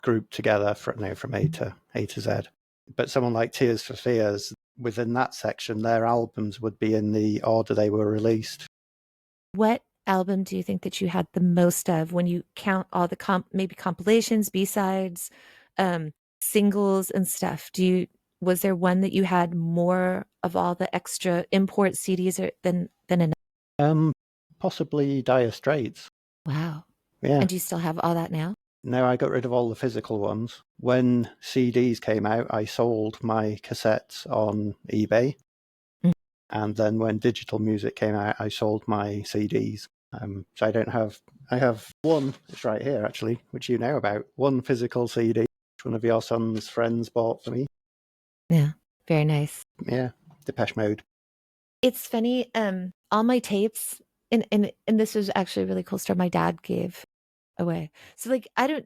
grouped together from A to Z. But someone like Tears for Fears, within that section, their albums would be in the order they were released. What album do you think that you had the most of when you count all the maybe compilations, B-sides, singles and stuff? Was there one that you had more of all the extra import CDs than another? Possibly Dire Straits. Wow. Yeah. And do you still have all that now? No, I got rid of all the physical ones. When CDs came out, I sold my cassettes on eBay. Mm. And then when digital music came out, I sold my CDs. So I have one, it's right here actually, which you know about, one physical CD, which one of your son's friends bought for me. Yeah, very nice. Yeah, Depeche Mode. It's funny, all my tapes, and this was actually a really cool story my dad gave away. So like I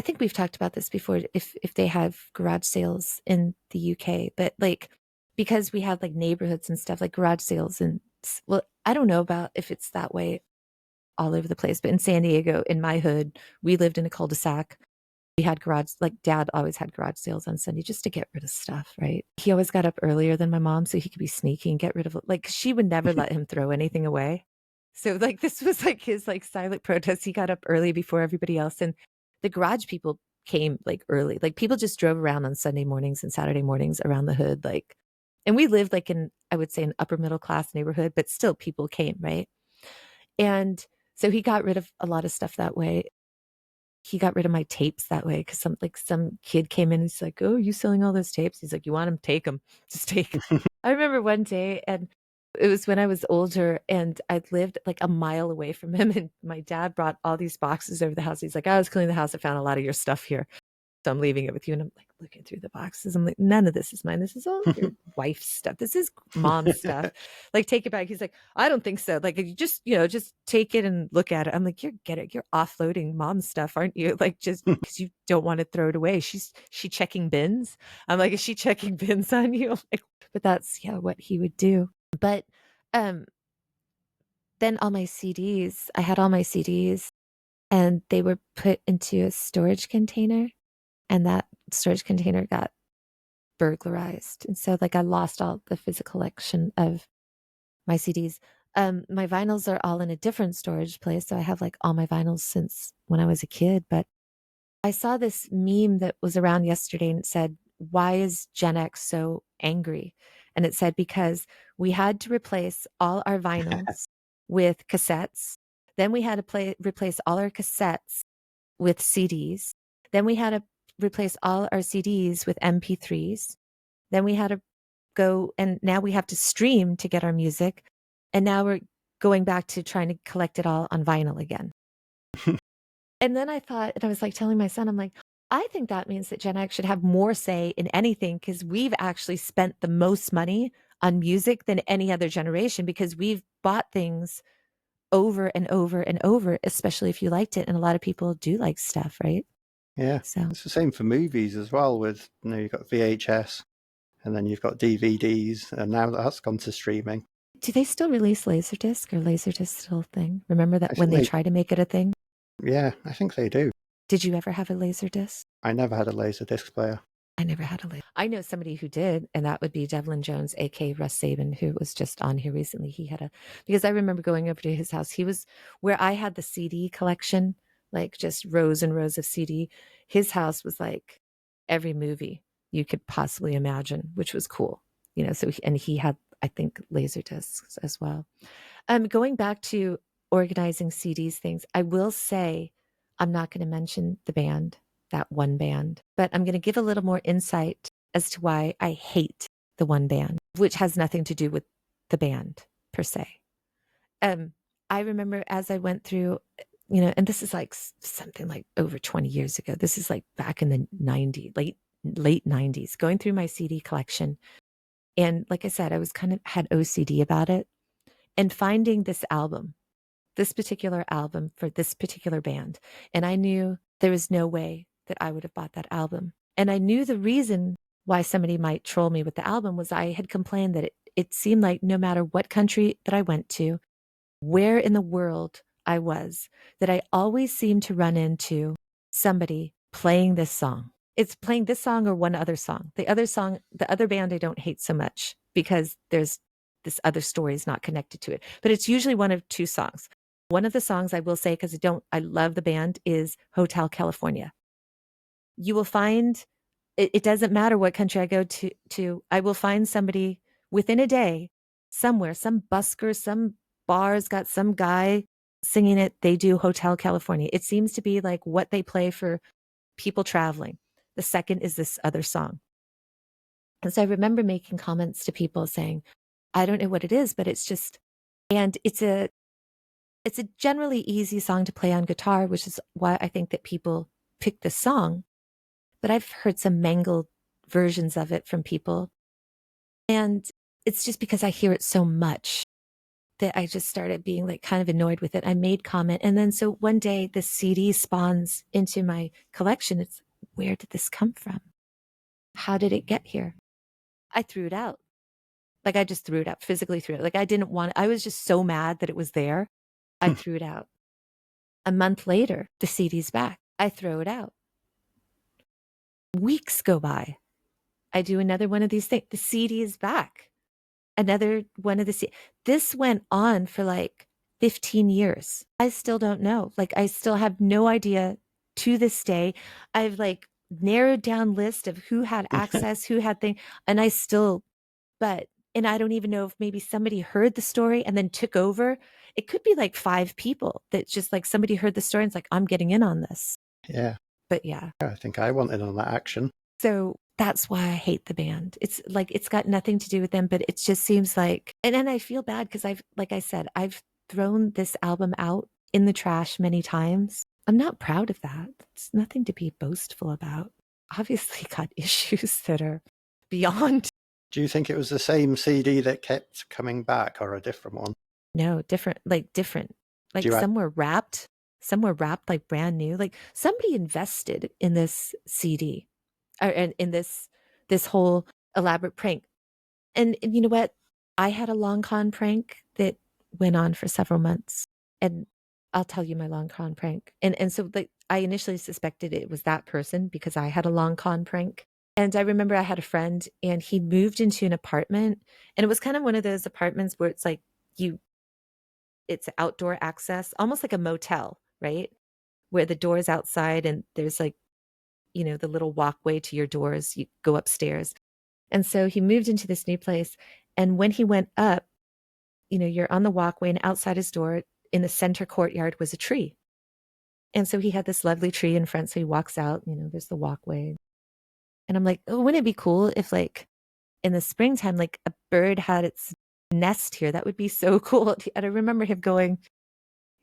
think we've talked about this before if they have garage sales in the UK, but like because we have like neighborhoods and stuff like garage sales and well, I don't know about if it's that way all over the place, but in San Diego, in my hood, we lived in a cul-de-sac. We had like dad always had garage sales on Sunday just to get rid of stuff, right? He always got up earlier than my mom so he could be sneaky and get rid of it. Like she would never let him throw anything away. So like this was like his like silent protest. He got up early before everybody else. And the garage people came like early. Like people just drove around on Sunday mornings and Saturday mornings around the hood. Like, and we lived like in, I would say an upper middle class neighborhood, but still people came, right? And so he got rid of a lot of stuff that way. He got rid of my tapes that way because some kid came in and he's like, "Oh, you selling all those tapes?" He's like, "You want them? Take them. Just take." 'Em." I remember one day, and it was when I was older, and I lived like a mile away from him, and my dad brought all these boxes over the house. He's like, "I was cleaning the house. I found a lot of your stuff here." So I'm leaving it with you. And I'm like looking through the boxes. I'm like, none of this is mine. This is all your wife's stuff. This is mom's stuff. Like, take it back. He's like, I don't think so. Like, you just take it and look at it. I'm like, you're offloading mom's stuff, aren't you? Like, just because you don't want to throw it away. She checking bins. I'm like, is she checking bins on you? I'm like, but that's what he would do. But then I had all my CDs and they were put into a storage container and that storage container got burglarized. And so like I lost all the physical collection of my CDs. My vinyls are all in a different storage place. So I have like all my vinyls since when I was a kid, but I saw this meme that was around yesterday and it said, "Why is Gen X so angry?" And it said, because we had to replace all our vinyls with cassettes. Then we had to replace all our cassettes with CDs. Then we had to replace all our CDs with MP3s. Then we had to go, and now we have to stream to get our music. And now we're going back to trying to collect it all on vinyl again. And then I thought, and I was like telling my son, I'm like, I think that means that Gen X should have more say in anything because we've actually spent the most money on music than any other generation because we've bought things over and over and over, especially if you liked it. And a lot of people do like stuff, right? Yeah, So, it's the same for movies as well. With you've got VHS, and then you've got DVDs, and now that's gone to streaming. do they still release Laserdisc, or Laserdisc still a thing? Remember that I when think they they, try to make it a thing? yeah, I think they do. Did you ever have a Laserdisc? I never had a laser disc player. I never had a laser. I know somebody who did, and that would be Devlin Jones, aka Russ Sabin, who was just on here recently. He had a, because I remember going over to his house. He was where I had the CD collection, like just rows and rows of CD. His house was like every movie you could possibly imagine, which was cool. So and he had, I think, laser discs as well. Going back to organizing CDs things, I will say I'm not going to mention the band, that one band, but I'm going to give a little more insight as to why I hate the one band, which has nothing to do with the band per se. Um, I remember as I went through, and this is like something like over 20 years ago. This is like back in the 90s, late 90s, going through my CD collection. And like I said, I was kind of had OCD about it, and finding this particular album for this particular band. And I knew there was no way that I would have bought that album. And I knew the reason why somebody might troll me with the album was I had complained that it seemed like no matter what country that I went to, where in the world I was, that I always seemed to run into somebody playing this song. It's playing this song or one other song. The other band I don't hate so much because there's this other story is not connected to it. But it's usually one of two songs. One of the songs I will say, because I love the band, is Hotel California. You will find it doesn't matter what country I go to, I will find somebody within a day somewhere, some busker, some bar's got some guy singing it. They do Hotel California. It seems to be like what they play for people traveling. The second is this other song. And so I remember making comments to people saying, I don't know what it is, but it's just, and it's a generally easy song to play on guitar, which is why I think that people pick this song. But I've heard some mangled versions of it from people. And it's just because I hear it so much that I just started being like kind of annoyed with it. I made comment. And then so one day the CD spawns into my collection. It's, where did this come from? How did it get here? I threw it out. Like I just threw it out, physically threw it. Like I didn't want it. I was just so mad that it was there. I threw it out. A month later, the CD's back. I throw it out. Weeks go by. I do another one of these things. The CD is back. Another one of the this went on for like 15 years. I still don't know. Like I still have no idea to this day. I've like narrowed down list of who had access, who had thing, and I still, and I don't even know if maybe somebody heard the story and then took over. It could be like 5 people that just like somebody heard the story and it's like, I'm getting in on this. Yeah, But yeah. I think I wanted on that action. So that's why I hate the band. It's like, it's got nothing to do with them, but it just seems like, and then I feel bad because like I said, I've thrown this album out in the trash many times. I'm not proud of that. It's nothing to be boastful about. Obviously got issues that are beyond. Do you think it was the same CD that kept coming back, or a different one? No, different, like different. Do Like you? some were wrapped like brand new. Like somebody invested in this CD or in this whole elaborate prank. And you know what? I had a long con prank that went on for several months. And I'll tell you my long con prank. And so like I initially suspected it was that person because I had a long con prank. And I remember I had a friend and he moved into an apartment, and it was kind of one of those apartments where it's like it's outdoor access, almost like a motel, right? Where the door's outside and there's like the little walkway to your doors. You go upstairs. And so he moved into this new place. And when he went up, you're on the walkway, and outside his door in the center courtyard was a tree. And so he had this lovely tree in front. So he walks out, there's the walkway. And I'm like, oh, wouldn't it be cool if, like, in the springtime, like a bird had its nest here? That would be so cool. And I remember him going,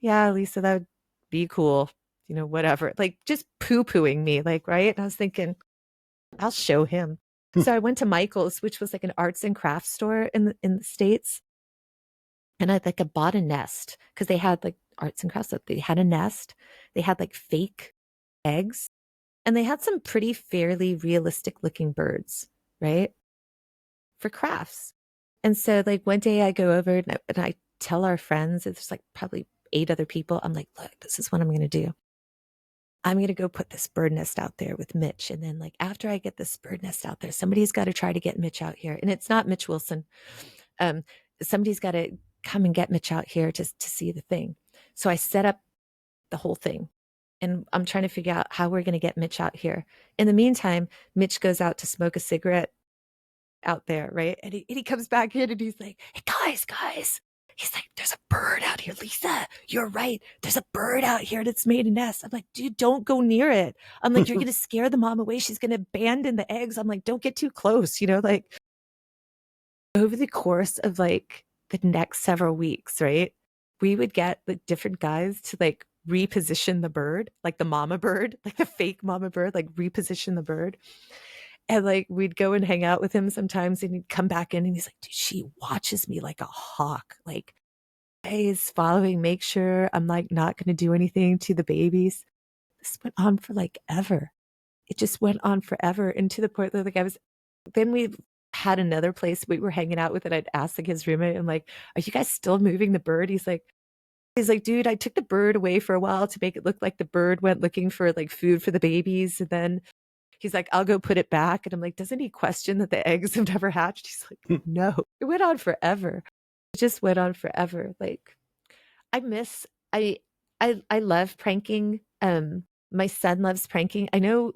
yeah, Lisa, that would be cool. Whatever, like just poo-pooing me, like, right? And I was thinking, I'll show him. So I went to Michael's, which was like an arts and crafts store in the States. And I bought a nest because they had like arts and crafts. They had a nest. They had like fake eggs, and they had some pretty fairly realistic looking birds, right? For crafts. And so like one day I go over and I tell our friends, there's like probably 8 other people. I'm like, look, this is what I'm going to do. I'm going to go put this bird nest out there with Mitch. And then like after I get this bird nest out there, somebody's got to try to get Mitch out here. And it's not Mitch Wilson. Somebody's got to come and get Mitch out here to see the thing. So I set up the whole thing. And I'm trying to figure out how we're going to get Mitch out here. In the meantime, Mitch goes out to smoke a cigarette out there, right? And he comes back in and he's like, hey, guys. He's like, there's a bird out here. Lisa, you're right. There's a bird out here that's made a nest. I'm like, dude, don't go near it. I'm like, you're going to scare the mom away. She's going to abandon the eggs. I'm like, don't get too close. Like over the course of like the next several weeks, right? We would get the different guys to like reposition the bird, like the mama bird, like the fake mama bird, like reposition the bird. And like we'd go and hang out with him sometimes, and he'd come back in and he's like, dude, she watches me like a hawk. Like, hey, is following, make sure I'm like not going to do anything to the babies. This went on for like ever. It just went on forever. And to the point that like then we had another place we were hanging out with, and I'd ask like his roommate, I'm like, are you guys still moving the bird? He's like, dude, I took the bird away for a while to make it look like the bird went looking for like food for the babies. And then he's like, I'll go put it back. And I'm like, doesn't he question that the eggs have never hatched? He's like, no. It went on forever. It just went on forever. Like I love pranking. My son loves pranking. I know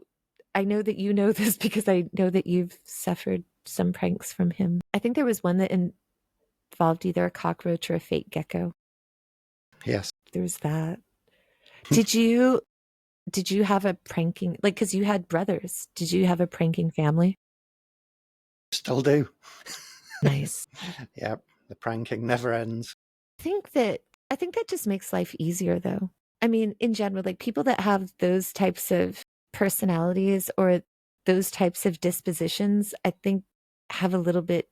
that you know this because I know that you've suffered some pranks from him. I think there was one that involved either a cockroach or a fake gecko. Yes. There's that. Did you have a pranking, like, because you had brothers, did you have a pranking family? Still do. Nice. Yep. The pranking never ends. I think that just makes life easier, though. I mean, in general, like people that have those types of personalities or those types of dispositions, I think have a little bit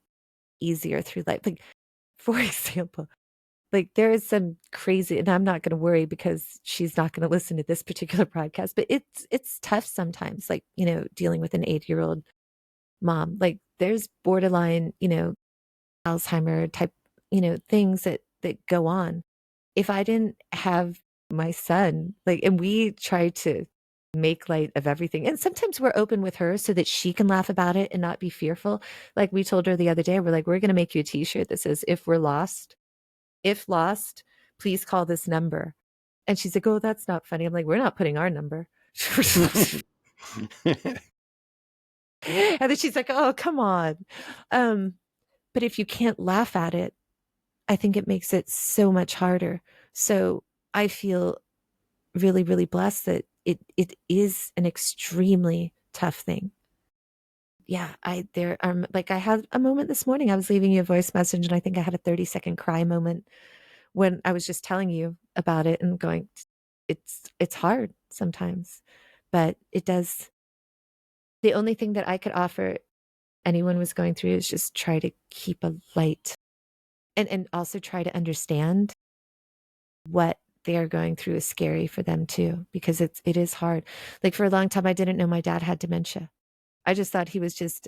easier through life. Like, for example, like there is some crazy, and I'm not going to worry because she's not going to listen to this particular podcast, but it's tough sometimes, like, dealing with an 8-year-old mom. Like there's borderline, Alzheimer type, things that go on. If I didn't have my son, like, and we try to make light of everything. And sometimes we're open with her so that she can laugh about it and not be fearful. Like we told her the other day, we're like, we're going to make you a t-shirt that says, if lost, please call this number. And she's like, oh, that's not funny. I'm like, we're not putting our number. And then she's like, oh, come on. But if you can't laugh at it, I think it makes it so much harder. So I feel really, really blessed that it is an extremely tough thing. Yeah, I had a moment this morning. I was leaving you a voice message, and I think I had a 30-second cry moment when I was just telling you about it and going, it's hard sometimes, but it does. The only thing that I could offer anyone was going through is just try to keep a light and also try to understand what they are going through is scary for them too, because it is hard. Like for a long time, I didn't know my dad had dementia. I just thought he was just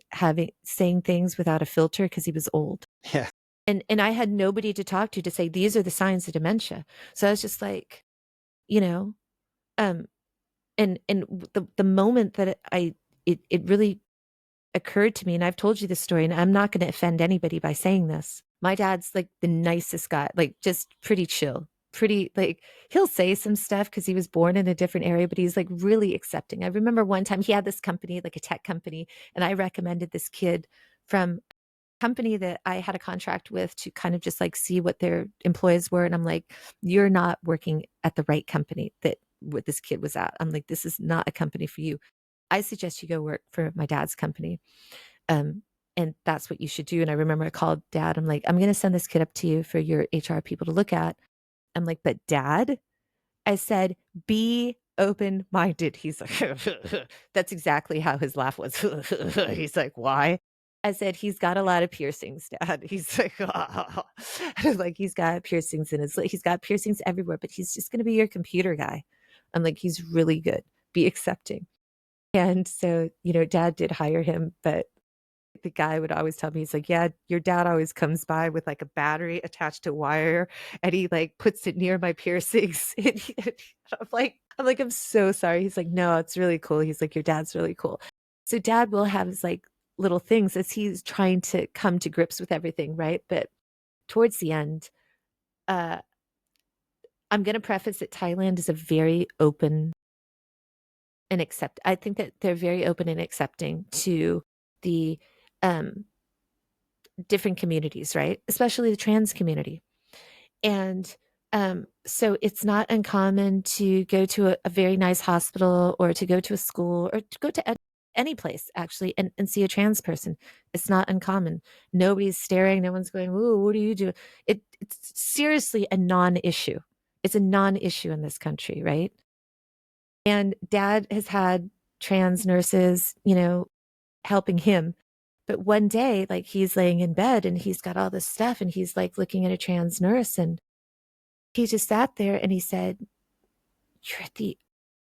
saying things without a filter because he was old. Yeah. And I had nobody to talk to say, these are the signs of dementia. So I was just like, and the moment that it really occurred to me, and I've told you this story, and I'm not going to offend anybody by saying this. My dad's like the nicest guy, like just pretty chill, pretty like he'll say some stuff because he was born in a different area, but he's like really accepting. I remember one time he had this company, like a tech company, and I recommended this kid from company that I had a contract with to kind of just like see what their employees were. And I'm like, you're not working at the right company that what this kid was at. I'm like, this is not a company for you. I suggest you go work for my dad's company. Um, and that's what you should do. And I remember I called dad. I'm like, I'm going to send this kid up to you for your HR people to look at. I'm like, but dad, I said, be open minded. He's like, that's exactly how his laugh was. He's like, why? I said, he's got a lot of piercings, dad. He's like, oh. Like, he's got piercings in he's got piercings everywhere, but he's just going to be your computer guy. I'm like, he's really good. Be accepting. And so, dad did hire him, but the guy would always tell me, he's like, yeah, your dad always comes by with like a battery attached to wire and he like puts it near my piercings. I'm like, I'm so sorry. He's like, no, it's really cool. He's like, your dad's really cool. So dad will have his like little things as he's trying to come to grips with everything, right? But towards the end, uh, I'm going to preface that Thailand is a very open and accept. I think that they're very open and accepting to the um different communities, right? Especially the trans community. And so it's not uncommon to go to a very nice hospital or to go to a school or to go to any place actually and see a trans person. It's not uncommon. Nobody's staring. No one's going, ooh, what do you do? It's seriously a non-issue. It's a non-issue in this country, right? And dad has had trans nurses, helping him. But one day, like he's laying in bed and he's got all this stuff and he's like looking at a trans nurse and he just sat there and he said, you're the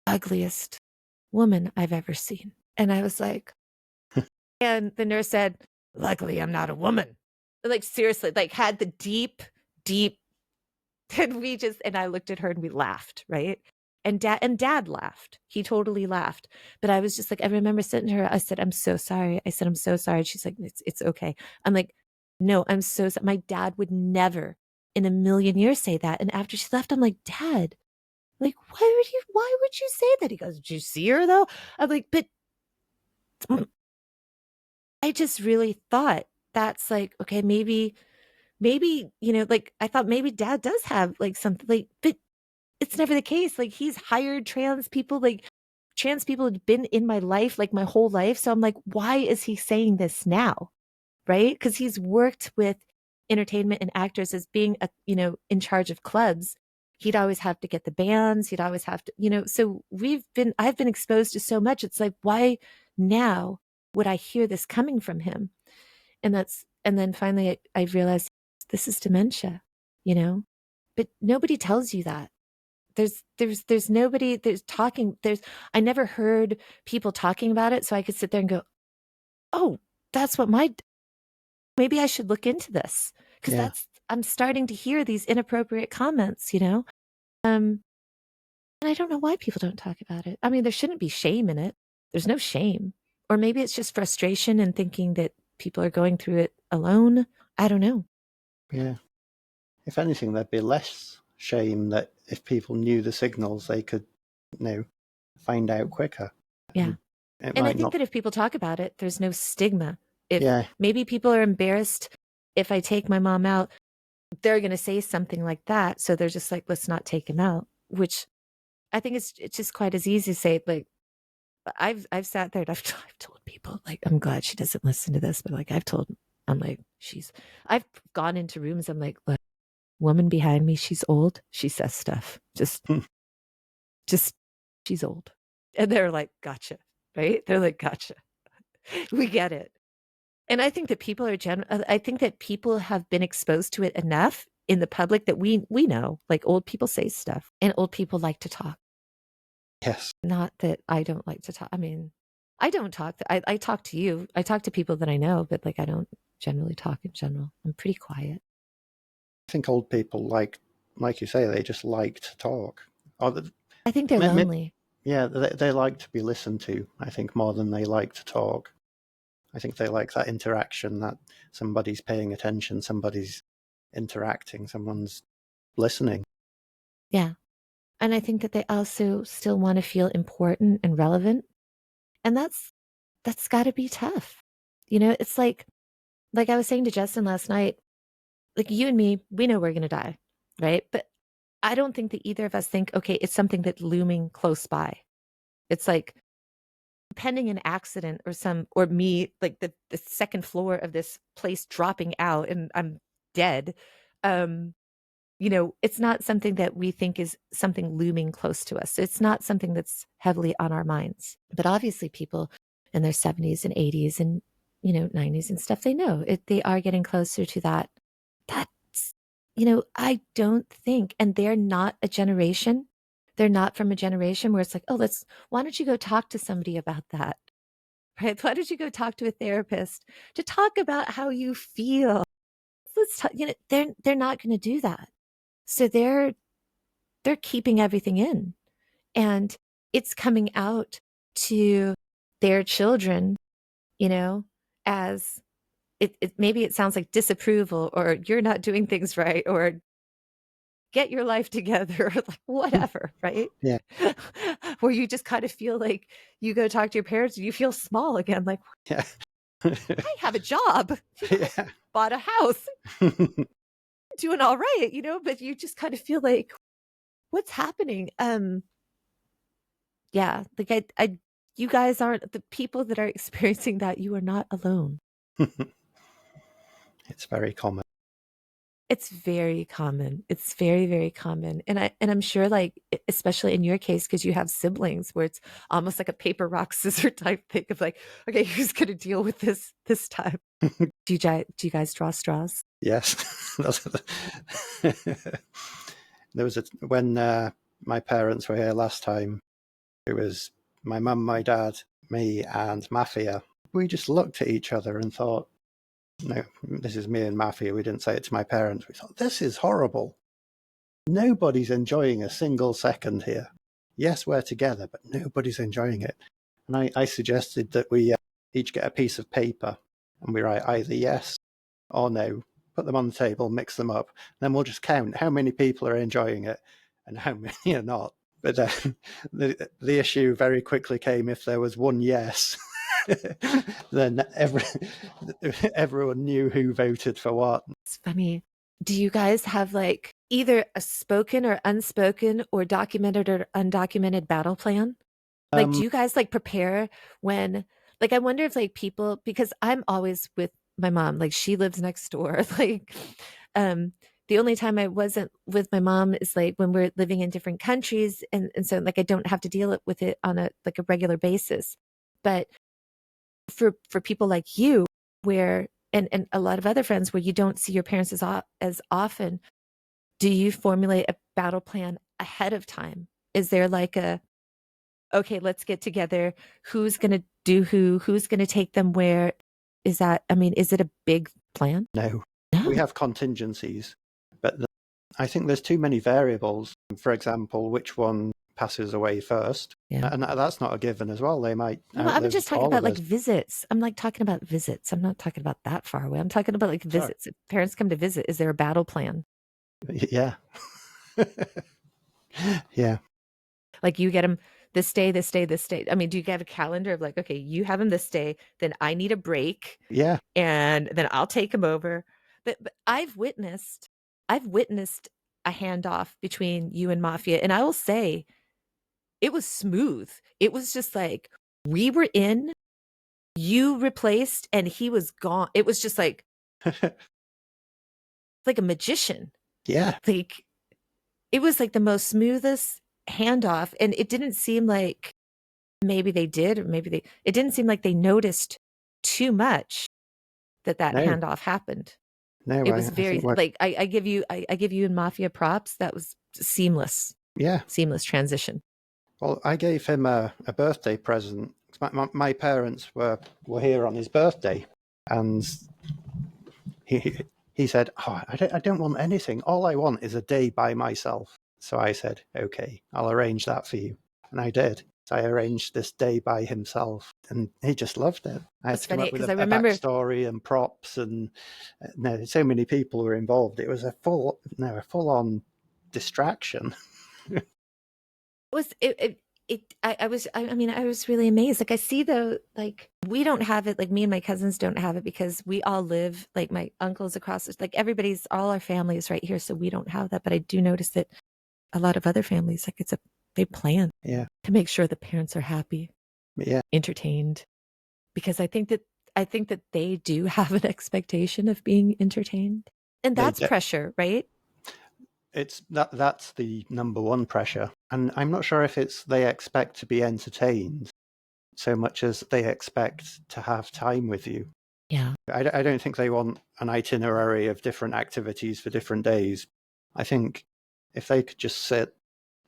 ugliest woman I've ever seen. And I was like, and the nurse said, luckily I'm not a woman. Like seriously, like had the deep, and I looked at her and we laughed, right? And dad laughed. He totally laughed. But I was just like, I remember sitting to her, I said, I'm so sorry. I said, I'm so sorry. She's like, it's okay. I'm like, no, I'm so sorry. My dad would never in a million years say that. And after she left, I'm like, Dad, like, why would you say that? He goes, did you see her though? I'm like, but I just really thought that's like, okay, maybe, like I thought maybe dad does have like something like, but it's never the case. Like he's hired trans people had been in my life like my whole life. So I'm like, why is he saying this now? Right? Because he's worked with entertainment and actors as being in charge of clubs. He'd always have to get the bands, he'd always have to, so I've been exposed to so much. It's like, why now would I hear this coming from him? And then finally I realized this is dementia, you know, but nobody tells you that. There's nobody there's talking there's I never heard people talking about it so I could sit there and go, oh, that's what maybe I should look into this because Yeah. I'm starting to hear these inappropriate comments. And I don't know why people don't talk about it. I mean, there shouldn't be shame in it. There's no shame. Or maybe it's just frustration and thinking that people are going through it alone. I don't know. Yeah. If anything, there'd be less shame that if people knew the signals, they could, find out quicker. Yeah. It And I might think not. that if people talk about it, there's no stigma. If Yeah. maybe people are embarrassed if I take my mom out, they're going to say something like that. So they're just like, let's not take him out, which I think it's just quite as easy to say. Like I've sat there and I've told people like, I'm glad she doesn't listen to this, but like I'm like, I've gone into rooms. I'm like, look, woman behind me, she's old. She says stuff. Just she's old. And they're like, gotcha. Right. They're like, gotcha. We get it. And I think that I think that people have been exposed to it enough in the public that we know, like old people say stuff and old people like to talk. Yes. Not that I don't like to talk. I mean, I don't talk. I talk to you. I talk to people that I know, but like I don't generally talk in general. I'm pretty quiet. I think old people like you say, they just like to talk. Or I think they're lonely. yeah, they like to be listened to, I think, more than they like to talk. I think they like that interaction, that somebody's paying attention, somebody's interacting, someone's listening. Yeah. And I think that they also still want to feel important and relevant. And that's got to be tough. It's like I was saying to Justin last night, like you and me, we know we're going to die, right? But I don't think that either of us think, okay, it's something that's looming close by. It's like pending an accident or me, like the second floor of this place dropping out and I'm dead. Um, it's not something that we think is something looming close to us. So it's not something that's heavily on our minds. But obviously, people in their 70s and 80s and 90s and stuff, they know they are getting closer to that. That's I don't think, and they're not a generation. They're not from a generation where it's like, oh, why don't you go talk to somebody about that? Right? Why don't you go talk to a therapist to talk about how you feel? Let's talk, they're not going to do that. So they're keeping everything in, and it's coming out to their children, you know, as maybe it sounds like disapproval or you're not doing things right or get your life together, like whatever, right? Yeah. Where you just kind of feel like you go talk to your parents and you feel small again, like Yeah. I have a job, Yeah. bought a house, doing all right, but you just kind of feel like what's happening? Yeah, like you guys aren't the people that are experiencing that. You are not alone. It's very common. It's very common. It's very, very common. And I'm sure like especially in your case, because you have siblings where it's almost like a paper, rock, scissor type thing of like, okay, who's gonna deal with this time? Do you guys draw straws? Yes. There was when my parents were here last time, it was my mum, my dad, me, and Mafia. We just looked at each other and thought, no, this is me and Mafia. We didn't say it to my parents. We thought, this is horrible. Nobody's enjoying a single second here. Yes, we're together, but nobody's enjoying it. And I suggested that we each get a piece of paper and we write either yes or no, put them on the table, mix them up, then we'll just count how many people are enjoying it and how many are not. But the issue very quickly came if there was one yes, then everyone knew who voted for what. It's funny. Do you guys have like either a spoken or unspoken or documented or undocumented battle plan? Like, do you guys like prepare when, like, I wonder if like people, because I'm always with my mom, like she lives next door. Like, um, the only time I wasn't with my mom is like when we're living in different countries. And so like I don't have to deal with it on a regular basis. But for people like you, where and a lot of other friends where you don't see your parents as often, do you formulate a battle plan ahead of time? Is there like okay, let's get together. Who's going to do who's going to take them where? Is it a big plan? No, we No. have contingencies, but I think there's too many variables. For example, which one passes away first? Yeah. And that's not a given as well. They might No, I'm outlive just talking all about of like us. visits. I'm like talking about visits. I'm not talking about that far away. I'm talking about like Sorry. visits. If parents come to visit, is there a battle plan? Yeah. Yeah. Like you get them this day, this day, this day. I mean, do you have a calendar of like, okay, you have them this day, then I need a break, Yeah. and then I'll take them over. But I've witnessed a handoff between you and Mafia, and I will say it was smooth. It was just like we were in, you replaced, and he was gone. It was just like a magician. Yeah. Like it was like the most smoothest handoff, and it didn't seem like maybe they did, or maybe it didn't seem like they noticed too much that No. handoff happened. No. It was I very think we're. like I give you and Mafia props. That was seamless, Yeah. seamless transition. Well, I gave him a birthday present. My parents were here on his birthday, and he he said, "Oh, I don't want anything. All I want is a day by myself." So I said, "Okay, I'll arrange that for you," and I did. So I arranged this day by himself, and he just loved it. I had It's to come funny up with because I a remember backstory and props, and no, so many people were involved. It was a full on distraction. Was it I mean, I was really amazed. Like I see though, like we don't have it, like me and my cousins don't have it because we all live, like my uncles across, like everybody's, all our family is right here, so we don't have that. But I do notice that a lot of other families, like they plan Yeah, to make sure the parents are happy, yeah, entertained, because I think that they do have an expectation of being entertained. And they. that's pressure, right? That's the number one pressure, and I'm not sure if it's they expect to be entertained so much as they expect to have time with you. Yeah. I don't think they want an itinerary of different activities for different days. I think if they could just sit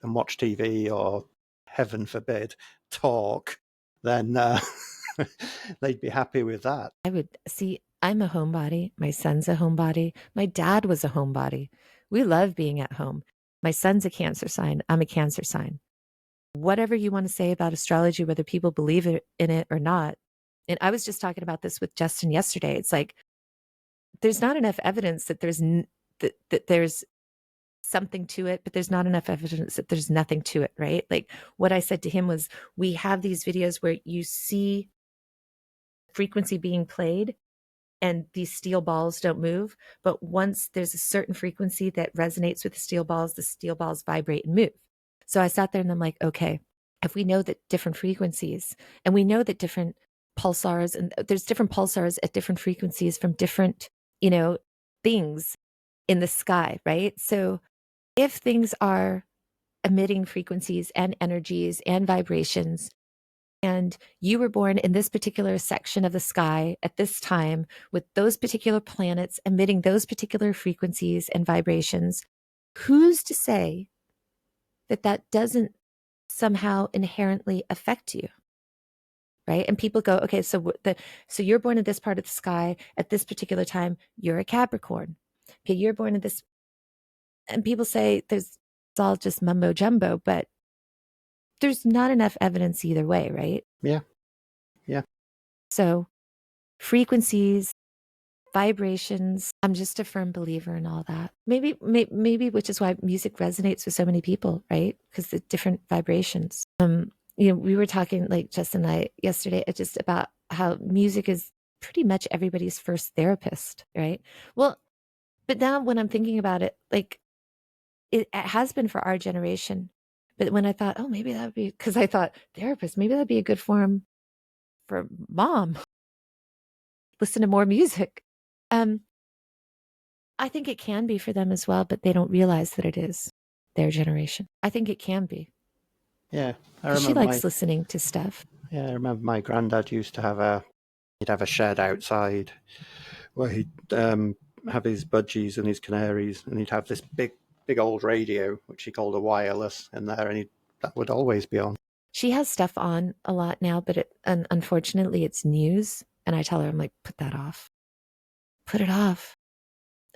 and watch TV or, heaven forbid, talk, then they'd be happy with that. I would see, I'm a homebody. My son's a homebody. My dad was a homebody. We love being at home. My son's a Cancer sign. I'm a Cancer sign. Whatever you want to say about astrology, whether people believe in it or not. And I was just talking about this with Justin yesterday. It's like there's not enough evidence that that there's something to it, but there's not enough evidence that there's nothing to it, right? Like what I said to him was, we have these videos where you see frequency being played and these steel balls don't move. But once there's a certain frequency that resonates with the steel balls vibrate and move. So I sat there and I'm like, okay, if we know that different frequencies, and we know that different pulsars, and there's different pulsars at different frequencies from different, things in the sky, right? So if things are emitting frequencies and energies and vibrations, and you were born in this particular section of the sky at this time with those particular planets emitting those particular frequencies and vibrations, who's to say that that doesn't somehow inherently affect you? Right? And people go, okay, so you're born in this part of the sky at this particular time, you're a Capricorn. Okay, you're born in this, and people say it's all just mumbo jumbo, but there's not enough evidence either way, right? Yeah, yeah, So frequencies, vibrations, I'm just a firm believer in all that. Maybe which is why music resonates with so many people, right? Because the different vibrations. We were talking, like Justin and I yesterday, just about how music is pretty much everybody's first therapist, right? Well, but now when I'm thinking about it, like it has been for our generation. But when I thought, oh, maybe that would be, because I thought therapist, maybe that'd be a good form for mom. Listen to more music. Um, I think it can be for them as well, but they don't realize that it is their generation. I think it can be yeah. because she likes listening to stuff. I remember my granddad used to he'd have a shed outside where he'd have his budgies and his canaries, and he'd have this big old radio, which he called a wireless, in there, and that would always be on. She has stuff on a lot now, but unfortunately it's news. And I tell her, I'm like, put that off. Put it off.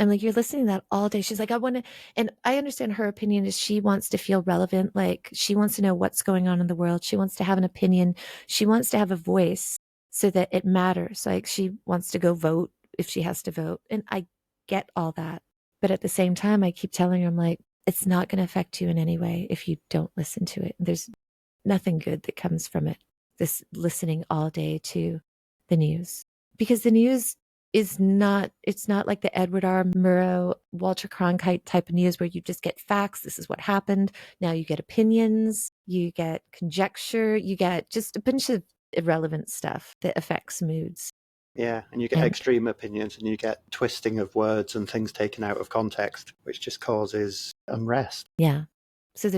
I'm like, you're listening to that all day. She's like, I want to, and I understand her opinion is she wants to feel relevant. Like she wants to know what's going on in the world. She wants to have an opinion. She wants to have a voice so that it matters. Like she wants to go vote if she has to vote. And I get all that. But at the same time, I keep telling her, I'm like, it's not going to affect you in any way if you don't listen to it. There's nothing good that comes from it. This listening all day to the news, because the news it's not like the Edward R. Murrow, Walter Cronkite type of news where you just get facts. This is what happened. Now you get opinions, you get conjecture, you get just a bunch of irrelevant stuff that affects moods. Yeah, and you get extreme opinions, and you get twisting of words and things taken out of context, which just causes unrest. Yeah. So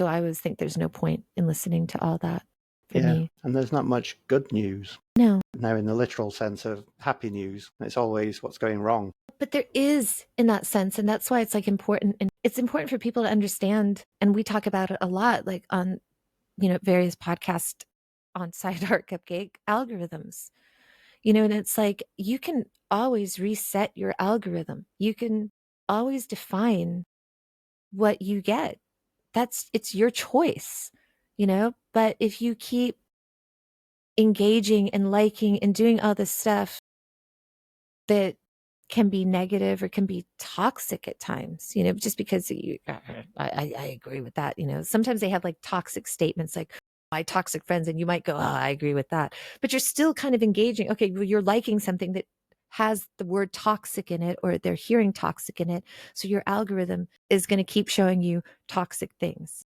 I always think there's no point in listening to all that for me. And there's not much good news. No. Now, in the literal sense of happy news, it's always what's going wrong. But there is in that sense, and that's why it's like important, and it's important for people to understand. And we talk about it a lot, like on, various podcasts on Sidearc Cupcake algorithms, and it's like you can always reset your algorithm. You can always define what you get. It's your choice, but if you keep engaging and liking and doing all this stuff that can be negative or can be toxic at times, you know, just because I agree with that. You know, sometimes they have like toxic statements like my toxic friends, and you might go, oh, I agree with that. But you're still kind of engaging. Okay, well, you're liking something that has the word toxic in it, or they're hearing toxic in it. So your algorithm is going to keep showing you toxic things.